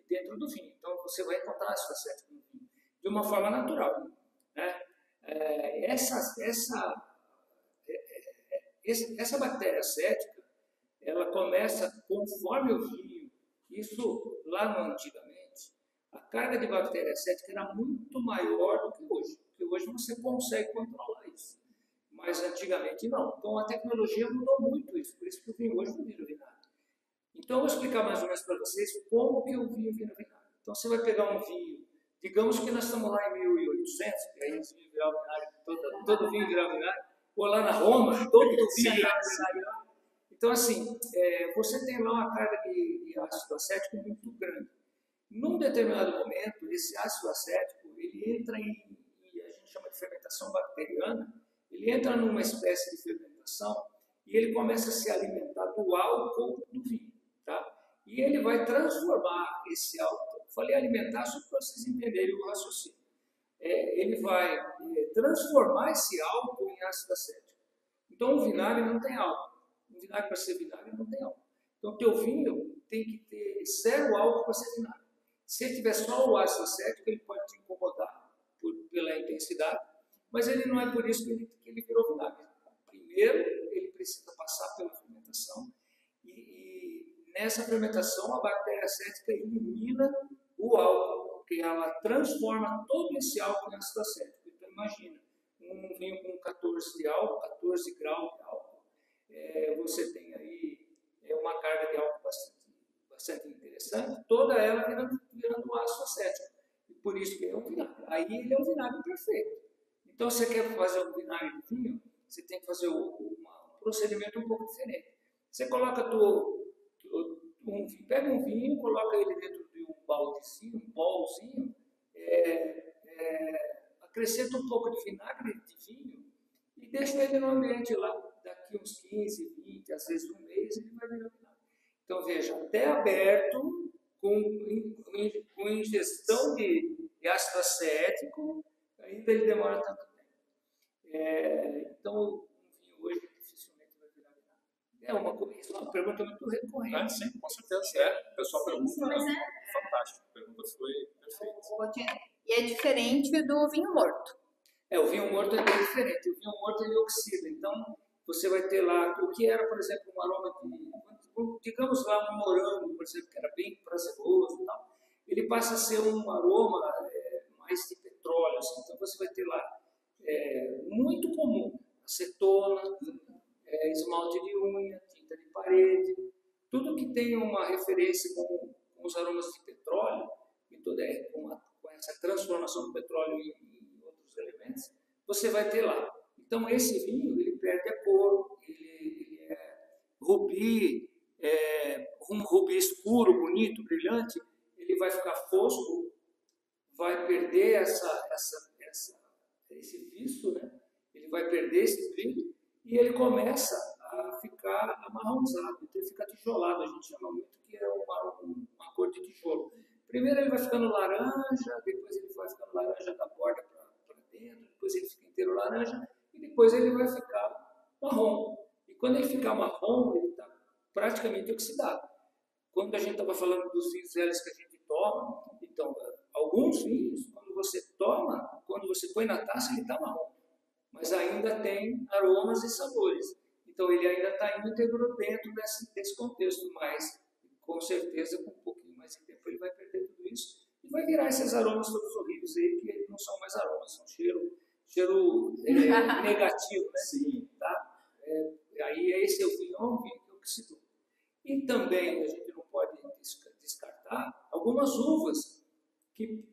dentro do vinho. Então você vai encontrar ácido acético no vinho de uma forma natural. Né? Essa bactéria acética, ela começa conforme o vinho. Isso lá no antigamente, a carga de bactéria acética era muito maior do que hoje. Porque hoje você consegue controlar isso. Mas antigamente não. Então a tecnologia mudou muito isso. Por isso que o vinho hoje não vira vinagre. Então eu vou explicar mais ou menos para vocês como que o vinho vira vinagre. Então você vai pegar um vinho, digamos que nós estamos lá em 1800, que aí o vinho virar vinagre, todo vinho virar vinagre, ou lá na Roma, todo vinho virar vinagre. Então assim, você tem lá uma carga de ácido acético muito grande. Num determinado momento, esse ácido acético, ele entra a gente chama de fermentação bacteriana, ele entra numa espécie de fermentação e ele começa a se alimentar do álcool do vinho, tá? E ele vai transformar esse álcool, falei alimentar só para vocês entenderem o raciocínio, ele vai transformar esse álcool em ácido acético. Então o vinagre não tem álcool, o vinagre para ser vinagre não tem álcool. Então o teu vinho tem que ter zero álcool para ser vinagre. Se ele tiver só o ácido acético, ele pode te incomodar pela intensidade, mas ele não é por isso que ele virou vinagre. Primeiro, ele precisa passar pela fermentação e nessa fermentação a bactéria acética elimina o álcool, porque ela transforma todo esse álcool em ácido acético. Então imagina, um vinho com 14 de álcool, 14 graus de álcool, você tem aí uma carga de álcool bastante interessante, toda ela virando ácido acético. Por isso que é um vinagre. Aí ele é um vinagre perfeito. Então, você quer fazer um vinagre de vinho, você tem que fazer um procedimento um pouco diferente. Você coloca pega um vinho, coloca ele dentro de um baldezinho, um bolzinho, acrescenta um pouco de vinagre de vinho e deixa ele no ambiente lá. Daqui uns 15, 20, às vezes um mês, ele vai virar vinagre. Então, veja, até aberto, com ingestão de ácido acético, ainda ele demora tanto tempo. Então, um vinho hoje dificilmente vai virar vinagre. Isso é uma pergunta muito recorrente. Sim, com certeza. O pessoal pergunta, fantástico. A pergunta foi perfeita. E é diferente do vinho morto. O vinho morto é bem diferente. O vinho morto ele oxida. Então, você vai ter lá o que era, por exemplo, um aroma digamos lá um morango, por exemplo, que era bem prazeroso e tal. Ele passa a ser um aroma mais de petróleo. Assim. Então, você vai ter lá muito comum, acetona, esmalte de unha, tinta de parede, tudo que tem uma referência com os aromas de petróleo, e com essa transformação do petróleo em outros elementos, você vai ter lá. Então, esse vinho, ele perde a cor, ele é rubi, um rubi escuro, bonito, brilhante, ele vai ficar fosco, vai perder esse viço, né? Ele vai perder esse brilho e ele começa a ficar amarronzado, então ele fica tijolado, a gente chama muito que é uma cor de tijolo. Primeiro ele vai ficando laranja, depois ele vai ficando laranja da borda para dentro, depois ele fica inteiro laranja e depois ele vai ficar marrom. E quando ele ficar marrom, ele está praticamente oxidado. Quando a gente estava falando dos vinhos velhos que a gente toma, então, alguns vinhos, quando você toma, quando você põe na taça, ele está marrom. Mas ainda tem aromas e sabores. Então, ele ainda está íntegro dentro desse contexto, mas, com certeza, com um pouquinho mais de tempo, ele vai perder tudo isso e vai virar esses aromas todos horríveis aí, que não são mais aromas, são cheiro negativo, né? Sim. Tá? Aí, esse é o vinho que oxidou. E também, a gente não pode descartar algumas uvas que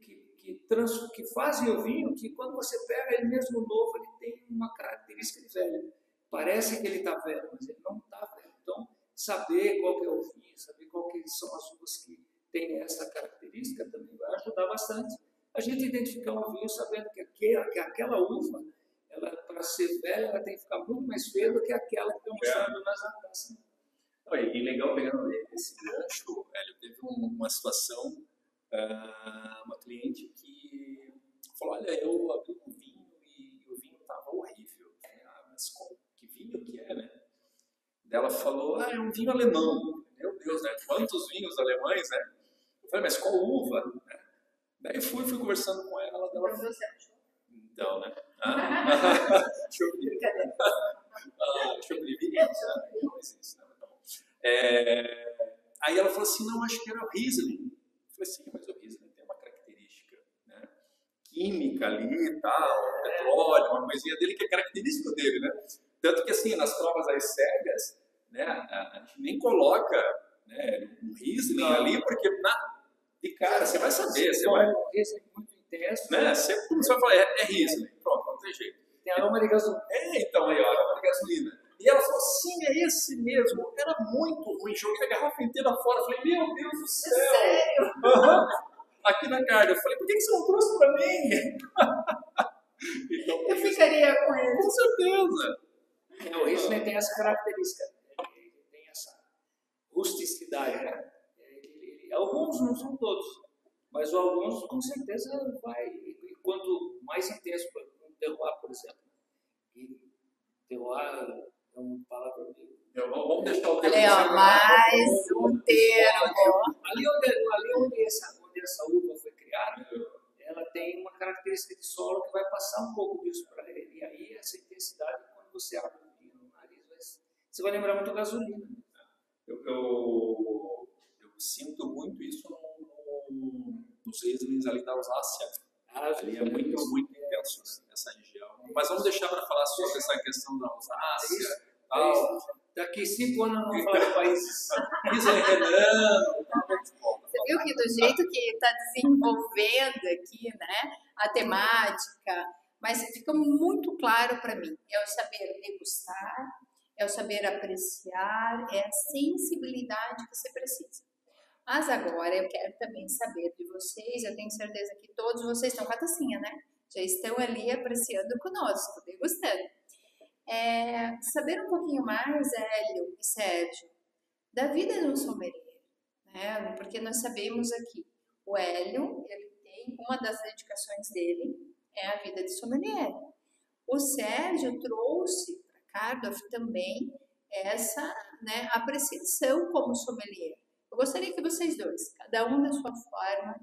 fazem o vinho, que quando você pega ele mesmo novo, ele tem uma característica de velho. Parece que ele está velho, mas ele não está velho. Então, saber qual que é o vinho, saber qual que são as uvas que têm essa característica também vai ajudar bastante. A gente identificar um vinho sabendo que aquela uva, para ser velha, ela tem que ficar muito mais feia do que aquela que estão usando nas taças. E legal, pegando esse gancho, Hélio, teve uma situação, uma cliente que falou, olha, eu abri um vinho e o vinho estava horrível. Mas que vinho que é, né? Ela falou, é um vinho alemão. Meu Deus, né? Quantos vinhos alemães, né? Eu falei, mas qual uva? Daí fui conversando com ela. Então, né? Não existe, né? Aí ela falou assim, não, acho que era o Riesling. Eu falei assim, mas o Riesling tem uma característica, né, química ali e tal, petróleo, uma coisinha dele que é característico dele, né? Tanto que assim, nas provas às cegas, né, a gente nem coloca, né, um Riesling ali, porque de cara, você vai saber, você vai... Esse é muito intenso. Né, sempre como você vai falar, é Riesling, pronto, não tem jeito. Tem aroma de gasolina. Então aí, ó, aroma de gasolina. E ela falou, sim, é esse mesmo. Era muito ruim, joguei a garrafa inteira fora. Eu falei, meu Deus do céu. Sério? Aqui na carne. Eu falei, por que você não trouxe pra mim? Então, Eu ficaria com ele. Com certeza. O Riesling tem essa característica. Ele tem essa rusticidade, né? Alguns, não são todos, mas alguns com certeza vai. E quanto mais intenso, um terroir, por exemplo. E terroir é uma palavra meio... Vamos deixar o termo. Olha, mais um termo. Ali onde essa uva foi criada, ela tem uma característica de solo que vai passar um pouco disso para ele. E aí, essa intensidade, quando você abre o vinho no nariz, você vai lembrar muito gasolina. Eu sinto muito isso nos Rieslings ali da Alsácia. Ali é muito intenso essa região. Mas vamos deixar para falar sobre essa questão da Alsácia. Daqui 5 anos eu não falo de países. Você viu que do jeito que está desenvolvendo aqui, né, a temática, mas fica muito claro para mim, é o saber degustar, é o saber apreciar, é a sensibilidade que você precisa. Mas agora eu quero também saber de vocês, eu tenho certeza que todos vocês estão com a tacinha, né? Já estão ali apreciando conosco, degustando. Saber um pouquinho mais, Hélio e Sérgio, da vida de um sommelier, né? Porque nós sabemos aqui, o Hélio, ele tem, uma das dedicações dele é a vida de sommelier. O Sérgio trouxe para Cardolph também essa, né, apreciação como sommelier. Eu gostaria que vocês dois, cada um da sua forma,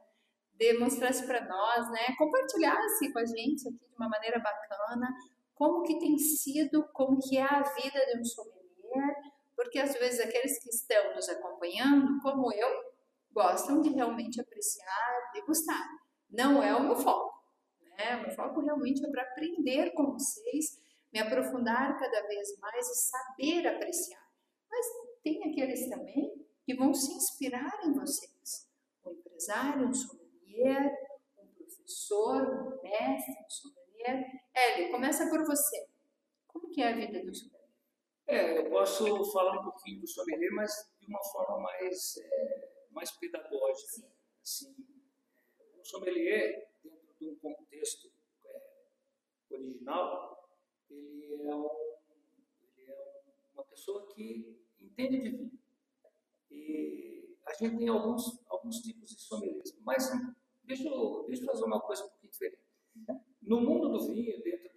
demonstrasse para nós, né, compartilhasse com a gente aqui de uma maneira bacana, como que tem sido, como que é a vida de um sommelier, porque às vezes aqueles que estão nos acompanhando, como eu, gostam de realmente apreciar, degustar. Não é o meu foco, né? O meu foco realmente é para aprender com vocês, me aprofundar cada vez mais e saber apreciar. Mas tem aqueles também que vão se inspirar em vocês. Um empresário, um sommelier, um professor, um mestre, um sommelier. Hélio, começa por você. Como que é a vida do sommelier? Eu posso falar um pouquinho do sommelier, mas de uma forma mais pedagógica. Assim, o sommelier, dentro de um contexto original, ele é uma pessoa que entende de vinho. E a gente tem alguns alguns tipos de sommeliers. Mas deixa eu fazer uma coisa um pouquinho diferente. No mundo do vinho, dentro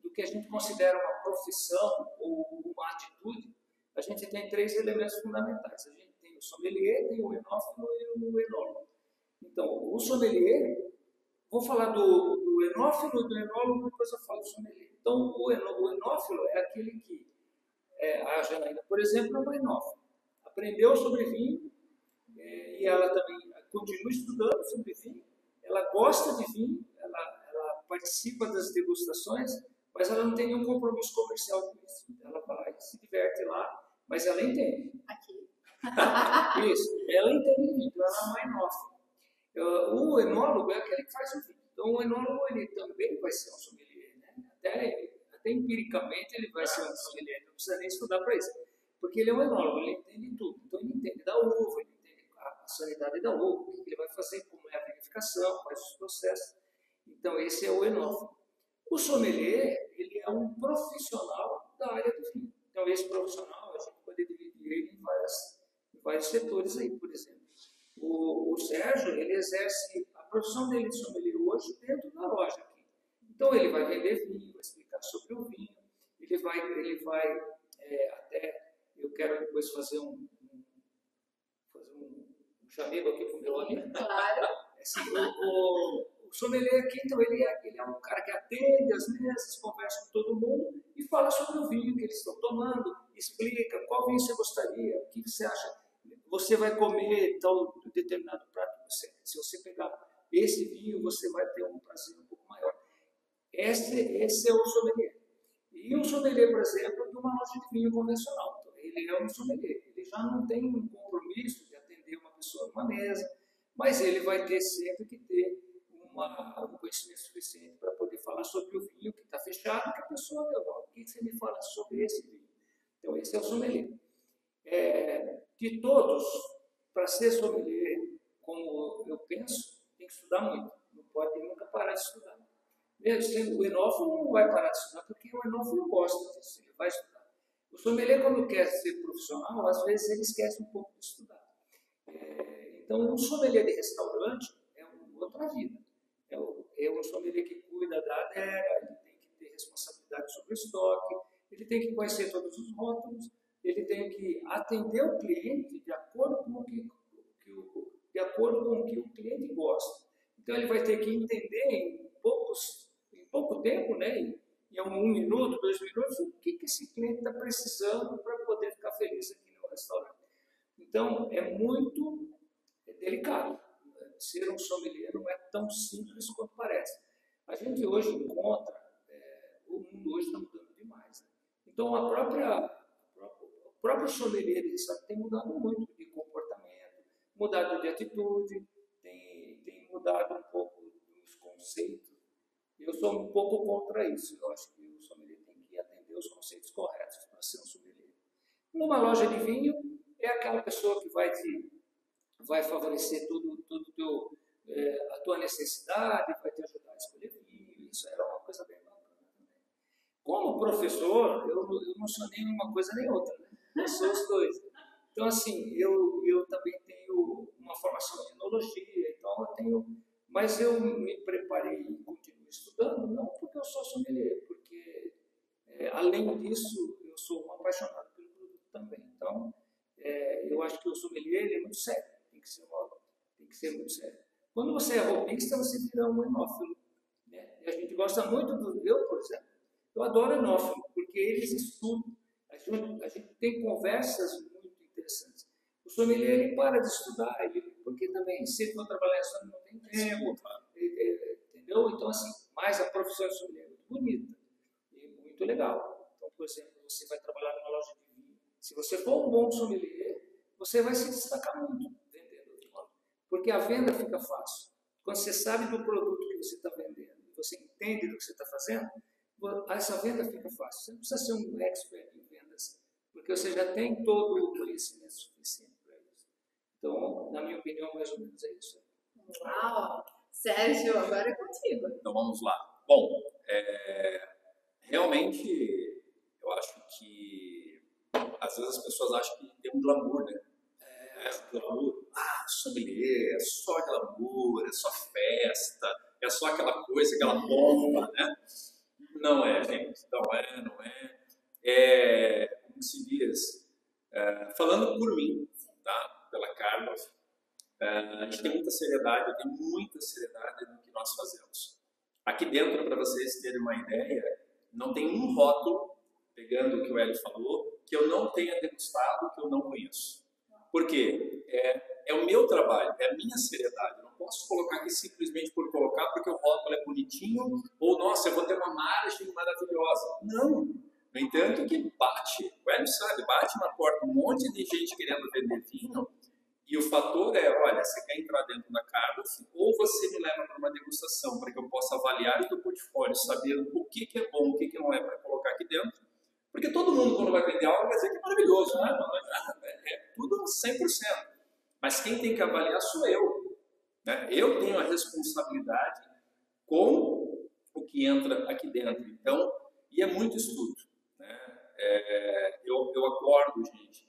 do que a gente considera uma profissão ou uma atitude, a gente tem 3 elementos fundamentais. A gente tem o sommelier, tem o enófilo e o enólogo. Então, o sommelier, vou falar do enófilo e do enólogo, depois eu falo do sommelier. Então, o enófilo é aquele que, a Janaína, por exemplo, é uma enófila. Aprendeu sobre vinho, e ela também continua estudando sobre vinho, ela gosta de vinho, ela participa das degustações, mas ela não tem nenhum compromisso comercial com isso. Ela vai, se diverte lá, mas ela entende. Aqui. Isso, ela entende vinho, então ela é uma enófila. O enólogo é aquele que faz o vinho. Então o enólogo ele também vai ser um sommelier, né? Até empiricamente ele vai ser um sommelier, não precisa nem estudar para isso. Porque ele é um enólogo, ele entende tudo. Então ele entende da uva, ele entende a sanidade da uva, o que ele vai fazer, como é a vinificação, quais os processos. Então esse é o enófilo. O sommelier, ele é um profissional da área do vinho. Então esse profissional, a gente pode dividir ele em vários setores aí, por exemplo. O Sérgio, ele exerce a profissão dele de sommelier hoje dentro da loja aqui. Então ele vai vender vinho, vai explicar sobre o vinho, ele vai até, eu quero depois fazer um chamego aqui para o meu amigo. Claro. Assim, o sommelier aqui, então, ele é um cara que atende as mesas, conversa com todo mundo e fala sobre o vinho que eles estão tomando, explica qual vinho você gostaria, o que você acha. Você vai comer tal determinado prato, se você pegar esse vinho, você vai ter um prazer um pouco maior. Esse é o sommelier. E o sommelier, por exemplo, de uma loja de vinho convencional. Então, ele é um sommelier. Ele já não tem um compromisso de atender uma pessoa numa mesa, mas ele vai ter sempre que ter um conhecimento suficiente para poder falar sobre o vinho que está fechado, que a pessoa deu. O que você me fala sobre esse vinho? Então, esse é o sommelier. De todos, para ser sommelier, como eu penso, tem que estudar muito. Não pode nunca parar de estudar. Mesmo o enófilo não vai parar de estudar, porque o enófilo gosta disso, ele vai estudar. O sommelier, quando quer ser profissional, às vezes ele esquece um pouco de estudar. Então, um sommelier de restaurante é uma outra vida. É um sommelier que cuida da adega, ele tem que ter responsabilidade sobre o estoque, ele tem que conhecer todos os rótulos, ele tem que atender o cliente de acordo com o que o cliente gosta. Então, ele vai ter que entender em pouco tempo, né, em 1 minuto, 2 minutos, o que esse cliente está precisando para poder ficar feliz aqui no restaurante. Então, é muito delicado. Ser um sommelier não é tão simples quanto parece. A gente hoje encontra, o mundo hoje está mudando demais. Né? Então, o próprio sommelier tem mudado muito de comportamento, mudado de atitude, tem mudado um pouco dos conceitos. Eu sou um pouco contra isso. Eu acho que o sommelier tem que atender os conceitos corretos para ser um sommelier. Numa loja de vinho, é aquela pessoa que vai favorecer a tua necessidade, vai te ajudar a escolher vinho. Isso é uma coisa bem bacana também. Como professor, eu não sou nem uma coisa nem outra, né? Eu sou os dois. Então, assim, eu também tenho uma formação de enologia, mas eu me preparei e continuo estudando, não porque eu sou sommelier, porque, além disso, eu sou um apaixonado pelo produto também. Então, eu acho que o sommelier ele é muito sério, tem que ser muito sério. Quando você é robista, você vira um enófilo. Né? E a gente gosta muito eu, por exemplo, eu adoro enófilo, porque eles estudam. A gente tem conversas muito interessantes. O sommelier ele para de estudar, porque também, se ele for trabalhar só não tem tempo, entendeu? Então, assim, mas a profissão de sommelier é muito bonita e muito legal. Então, por exemplo, você vai trabalhar numa loja de vinho. Se você for um bom sommelier, você vai se destacar muito vendendo. Porque a venda fica fácil. Quando você sabe do produto que você está vendendo, você entende do que você está fazendo, essa venda fica fácil. Você não precisa ser um expert em vendas, porque você já tem todo o conhecimento suficiente para isso. Então, na minha opinião, mais ou menos é isso. Uau! Sérgio, agora é contigo. Então vamos lá. Bom, realmente eu acho que às vezes as pessoas acham que tem um glamour, né? Glamour. sommelier é só glamour, é só festa, é só aquela coisa, aquela bomba, né? Não é, gente, não é. Como se diz, falando por mim, tá? Pela Carla, a gente tem muita seriedade, eu tenho muita seriedade no que nós fazemos. Aqui dentro, para vocês terem uma ideia, não tem um rótulo, pegando o que o Hélio falou, que eu não tenha degustado, que eu não conheço. Por quê? É o meu trabalho, é a minha seriedade. Eu não posso colocar aqui simplesmente por colocar, porque o rótulo é bonitinho, ou, nossa, eu vou ter uma margem maravilhosa. Não. No entanto, que bate, o Hélio sabe, bate na porta um monte de gente querendo vender vinho, e o fator é, olha, você quer entrar dentro da Carlos, ou você me leva para uma degustação, para que eu possa avaliar o teu portfólio, saber o que é bom, o que não é para colocar aqui dentro. Porque todo mundo, quando vai vender algo, vai dizer que é maravilhoso, né? É tudo 100%. Mas quem tem que avaliar sou eu. Né? Eu tenho a responsabilidade com o que entra aqui dentro. Então, e é muito estudo. Né? Eu acordo, gente,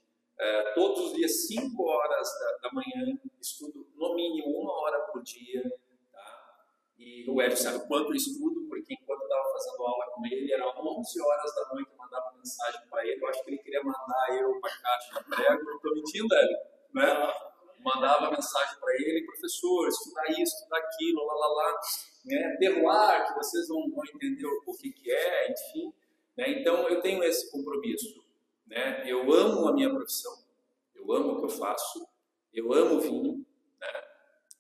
todos os dias, 5 horas da manhã, estudo no mínimo 1 hora por dia. Tá? E o Hélio sabe quanto eu estudo, porque enquanto eu estava fazendo aula com ele, era 11 horas da noite, eu mandava mensagem para ele. Eu acho que ele queria mandar eu para a caixa de prego. Não estou mentindo, Hélio? Né? Mandava mensagem para ele, professor, estudar isso, estudar aquilo, né? Terroir, que vocês vão entender o que é, enfim. Né? Então, eu tenho esse compromisso. Né? Eu amo a minha profissão, eu amo o que eu faço, eu amo o vinho, né?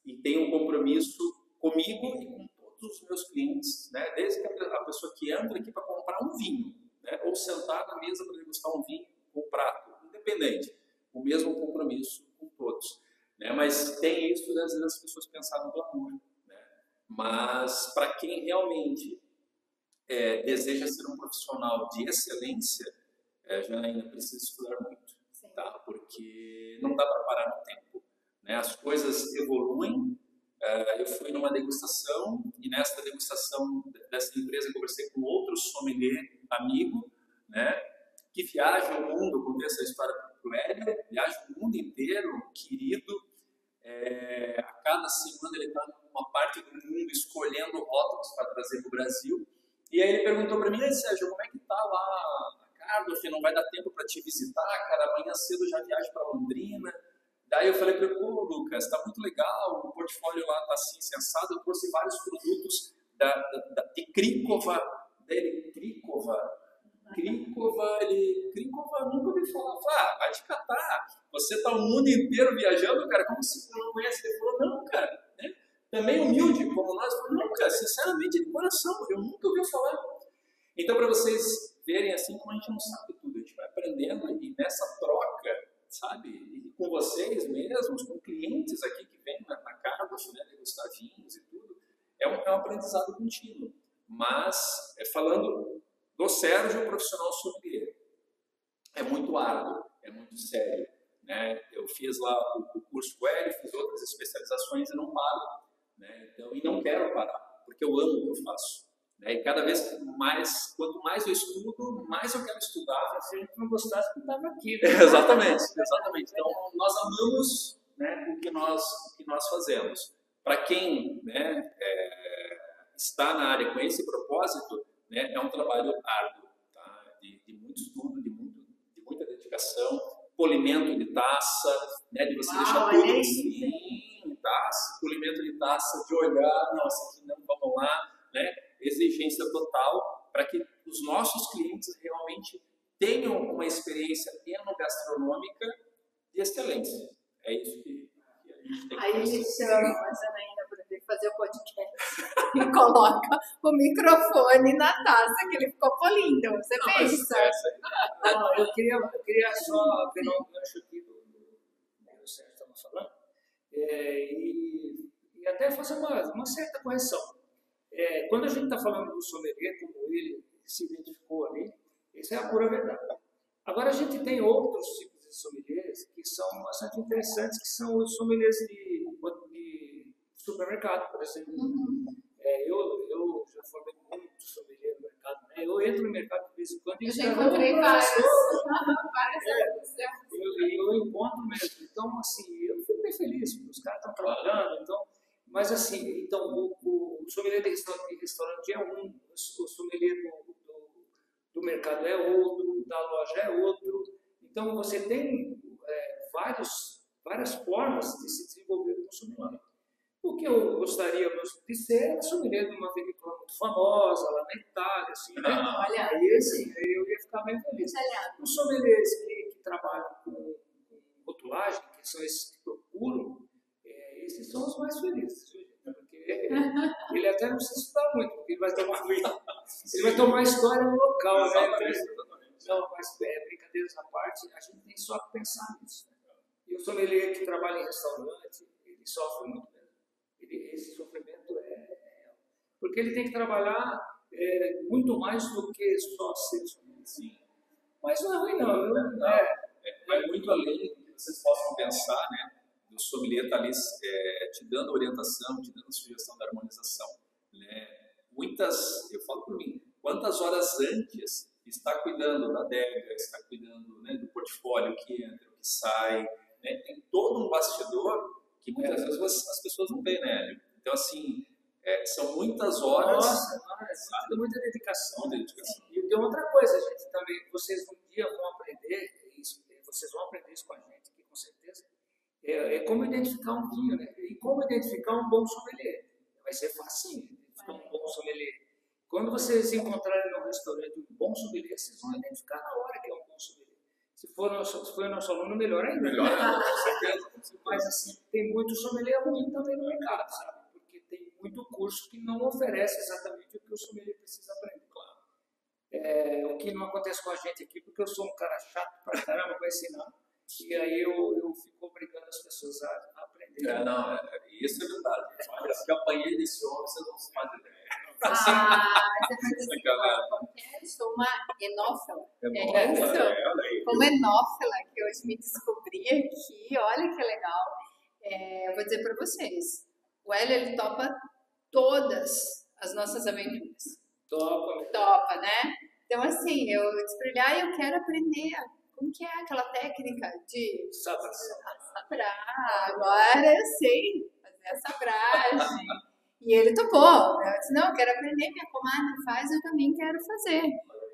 E tenho um compromisso comigo e com todos os meus clientes, né? Desde que a pessoa que entra aqui para comprar um vinho, né? Ou sentar na mesa para degustar um vinho ou um prato, independente, o mesmo compromisso com todos. Né? Mas tem isso, às vezes as pessoas pensam no glamour. Né? Mas para quem realmente deseja ser um profissional de excelência, já ainda precisa estudar muito, tá? Porque não dá para parar no tempo. Né? As coisas evoluem. Eu fui numa degustação e nessa degustação dessa empresa eu conversei com outro sommelier amigo, né? Que viaja o mundo, contei essa história para o Hélio, viaja o mundo inteiro, querido. A cada semana ele está numa parte do mundo escolhendo rótulos para trazer para o Brasil. E aí ele perguntou para mim, Sérgio, como é que está lá? Carlos, não vai dar tempo para te visitar, cara, amanhã cedo eu já viajo para Londrina. Daí eu falei para ele, pô, Lucas, está muito legal, o portfólio lá está assim, sensado, eu trouxe vários produtos de Krikova, Krikova, nunca ouvi falar. Vai te catar, você está o mundo inteiro viajando, cara, como se você não conhece? Ele falou, não, cara, né? Também humilde, como nós, não, cara, sinceramente, de coração, eu nunca ouvi falar. Então, para vocês verem assim como a gente não sabe tudo, a gente vai aprendendo e nessa troca, sabe, e com vocês mesmos, com clientes aqui que vêm na Carlos, né, degustar vinhos e tudo, é um aprendizado contínuo. Mas, falando do Sérgio, profissional sommelier, é muito árduo, é muito sério. Né? Eu fiz lá o curso Hélio, fiz outras especializações e não paro. Né? Então, e não quero parar, porque eu amo o que eu faço. Né? E cada vez mais, quanto mais eu estudo, mais eu quero estudar. Se a gente não gostasse, não estava aqui. Né? Exatamente. Então, nós amamos, né, o que nós fazemos. Para quem, né, está na área com esse propósito, né, é um trabalho árduo, tá? de muito estudo, de muita dedicação, polimento de taça, né, de você deixar tudo assim, taça, polimento de taça, de olhar, não, essa aqui não, vamos lá, né? Exigência total para que os nossos clientes realmente tenham uma experiência enogastronômica de excelência. É isso que a gente tem que fazer. Aí ele chama a Janaína para vir fazer o podcast e coloca o microfone na taça que ele ficou polindo. Você pensa? Eu queria só pegar um gancho aqui do que o Sérgio estava falando e até fazer uma certa correção. Quando a gente está falando do sommelier, como ele se identificou ali, isso é a pura verdade. Agora, a gente tem outros tipos de sommeliers que são bastante interessantes, que são os sommeliers de supermercado, por exemplo. Eu já formei muito sommelier no mercado, né? Eu entro no mercado de vez em quando e já encontrei várias. Eu encontro mesmo. Então, assim, eu fico bem feliz, porque os caras estão trabalhando, então, mas assim, então, o sommelier de restaurante é um, o sommelier do mercado é outro, da loja é outro, então você tem várias formas de se desenvolver como sommelier. O que eu gostaria de ser sommelier de uma vinícola muito famosa, lá na Itália, assim, né? Olha, Aí eu ia ficar bem feliz. Os sommeliers que trabalham com rotulagem, que são esses que procuram, esses são os mais felizes, porque ele até não precisa estudar muito, porque ele vai tomar história no local, né? Não, mas brincadeiras à parte, a gente tem só que pensar nisso. Né? E o sommelier que trabalha em restaurante, ele sofre muito mesmo. Esse sofrimento é real. Porque ele tem que trabalhar muito mais do que só ser sommelier. Sim. Mas não é ruim, não. Vai muito além do que vocês possam pensar, né? O sommelier está ali te dando orientação, te dando sugestão da harmonização. Né? Eu falo por mim, quantas horas antes está cuidando da adega, está cuidando, né, do portfólio que entra, que sai, né? Tem todo um bastidor que muitas vezes as pessoas não veem, né? Então, assim, são muitas horas. Nossa, muita dedicação. E tem outra coisa, gente, também, vocês um dia vão aprender isso, vocês vão aprender isso com a gente, aqui, com certeza. É como identificar um vinho, né? E como identificar um bom sommelier. Vai ser facinho identificar um bom sommelier. Quando vocês encontrarem no restaurante um bom sommelier, vocês vão identificar na hora que é um bom sommelier. Se for nosso aluno, melhor ainda. Melhor ainda, com certeza. Mas assim, tem muito sommelier ruim também no mercado, sabe? Porque tem muito curso que não oferece exatamente o que o sommelier precisa aprender. Claro. O que não acontece com a gente aqui, porque eu sou um cara chato pra caramba para ensinar. E aí eu fico obrigando as pessoas a aprender. Isso é verdade. Olha, se eu apanhei desse homem, vocês não se fazem ideia. Eu sou uma enófila. É isso? Como enófila, que hoje me descobri aqui, olha que legal. Eu vou dizer para vocês, o Hélio, ele topa todas as nossas aventuras. Topa, né? Então, assim, eu disse eu quero aprender como que é aquela técnica de sabrar. Agora eu sei fazer a sabragem. E ele topou. Eu disse, não, eu quero aprender, minha comadre faz, eu também quero fazer.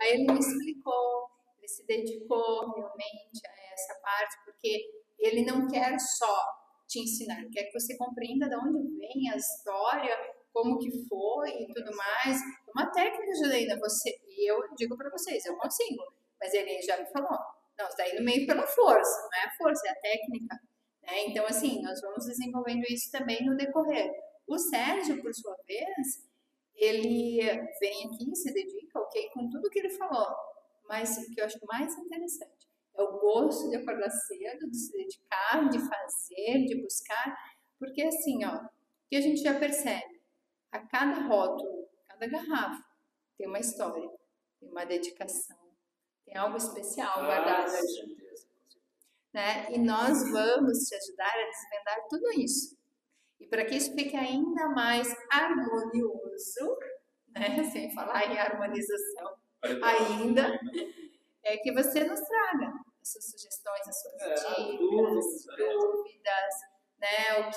Aí ele me explicou, ele se dedicou realmente a essa parte, porque ele não quer só te ensinar, ele quer que você compreenda de onde vem a história, como que foi e tudo mais. Uma técnica, Juliana, e eu digo para vocês, eu consigo, mas ele já me falou, não, você está indo meio pela força, não é a força, é a técnica. Né? Então, assim, nós vamos desenvolvendo isso também no decorrer. O Sérgio, por sua vez, ele vem aqui, se dedica, ok, com tudo que ele falou, mas o que eu acho mais interessante é o gosto de acordar cedo, de se dedicar, de fazer, de buscar, porque assim, ó, o que a gente já percebe, a cada rótulo, cada garrafa tem uma história, tem uma dedicação, tem algo especial guardado ali, né? E nós vamos te ajudar a desvendar tudo isso. E para que isso fique ainda mais harmonioso, né? Sem falar em harmonização ainda, é que você nos traga as suas sugestões, as suas dúvidas, né?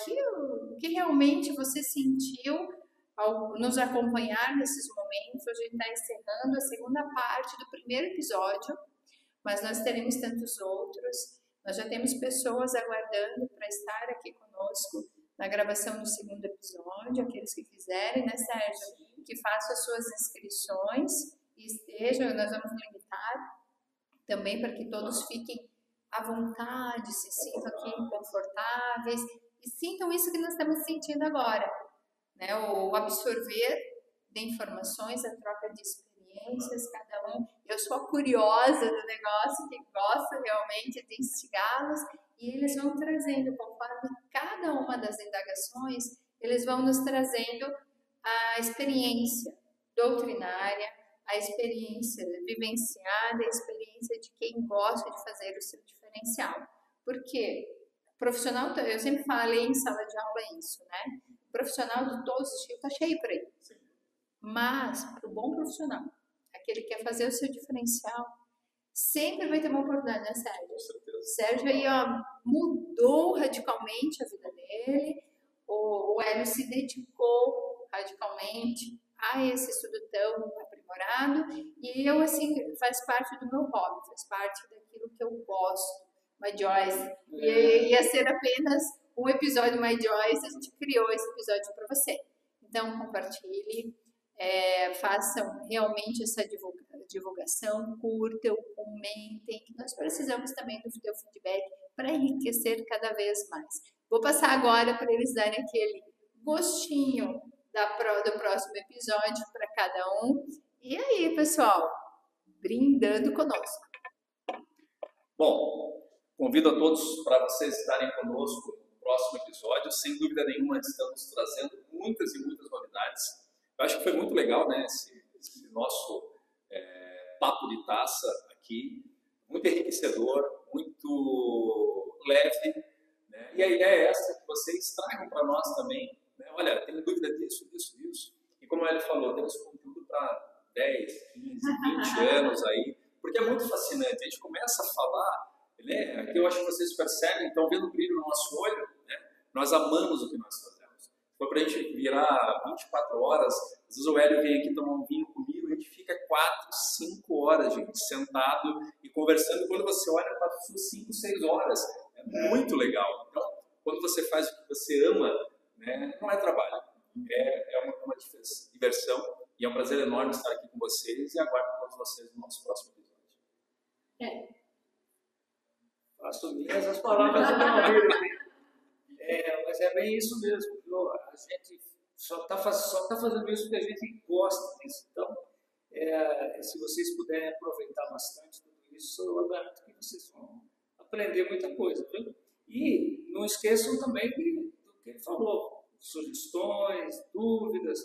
O que realmente você sentiu ao nos acompanhar nesses momentos. Hoje a gente está encerrando a segunda parte do primeiro episódio, mas nós teremos tantos outros. Nós já temos pessoas aguardando para estar aqui conosco na gravação do segundo episódio, aqueles que quiserem, né, Sérgio? Que façam as suas inscrições e estejam, nós vamos limitar também para que todos fiquem à vontade, se sintam aqui confortáveis e sintam isso que nós estamos sentindo agora, né? O absorver de informações, a troca de experiências, cada um. Eu sou a curiosa do negócio, que gosta realmente de instigá-los, e eles vão trazendo, conforme cada uma das indagações, eles vão nos trazendo a experiência doutrinária, a experiência vivenciada, a experiência de quem gosta de fazer o seu diferencial. Porque profissional, eu sempre falei em sala de aula isso, né? O profissional de todos os tipos está cheio por aí. Mas, para o bom profissional, aquele que quer fazer o seu diferencial, sempre vai ter uma oportunidade, né, Sérgio? Com certeza. O Sérgio aí, ó, mudou radicalmente a vida dele, o Hélio se dedicou radicalmente a esse estudo tão aprimorado, e eu, assim, faz parte do meu hobby, faz parte daquilo que eu gosto. My Joyce, e ia ser apenas um episódio My Joyce, a gente criou esse episódio para você. Então, compartilhe, façam realmente essa divulgação, curtam, comentem, que nós precisamos também do teu feedback para enriquecer cada vez mais. Vou passar agora para eles darem aquele gostinho do próximo episódio para cada um. E aí, pessoal, brindando conosco. Bom, convido a todos para vocês estarem conosco no próximo episódio. Sem dúvida nenhuma, estamos trazendo muitas e muitas novidades. Eu acho que foi muito legal, né, esse nosso papo de taça aqui. Muito enriquecedor, muito leve. Né? E a ideia é essa, que vocês tragam para nós também. Né? Olha, tenho dúvida disso. E como ele falou, temos conteúdo para 10, 15, 20 anos aí. Porque é muito fascinante. A gente começa a falar, né? Aqui eu acho que vocês percebem, estão vendo o brilho no nosso olho. Né? Nós amamos o que nós fazemos. Foi para a gente virar 24 horas. Às vezes o Hélio vem aqui tomar um vinho comigo, a gente fica 4, 5 horas, gente, sentado e conversando. Quando você olha, passou 5, 6 horas. É muito legal. Então, quando você faz o que você ama, né, não é trabalho. É uma diversão. E é um prazer enorme estar aqui com vocês e aguardo todos vocês no nosso próximo episódio. Faço minhas as palavras do meu amigo. Mas é bem isso mesmo. Viu? A gente só tá fazendo isso porque a gente gosta disso. Então, se vocês puderem aproveitar bastante tudo isso, eu garanto que vocês vão aprender muita coisa. Viu? E não esqueçam também do que ele falou. Sugestões, dúvidas,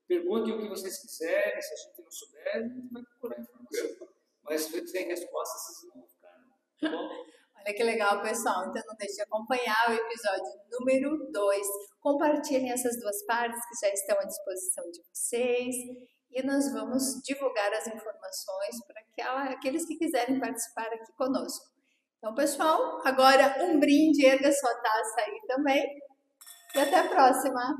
perguntem o que vocês quiserem. Se a gente não souber, a gente vai procurar informação. Mas sem resposta, vocês não vão ficar. Tá bom? Olha que legal, pessoal. Então não deixe de acompanhar o episódio número 2. Compartilhem essas duas partes que já estão à disposição de vocês. E nós vamos divulgar as informações para aqueles que quiserem participar aqui conosco. Então, pessoal, agora um brinde, erga sua taça aí também. E até a próxima!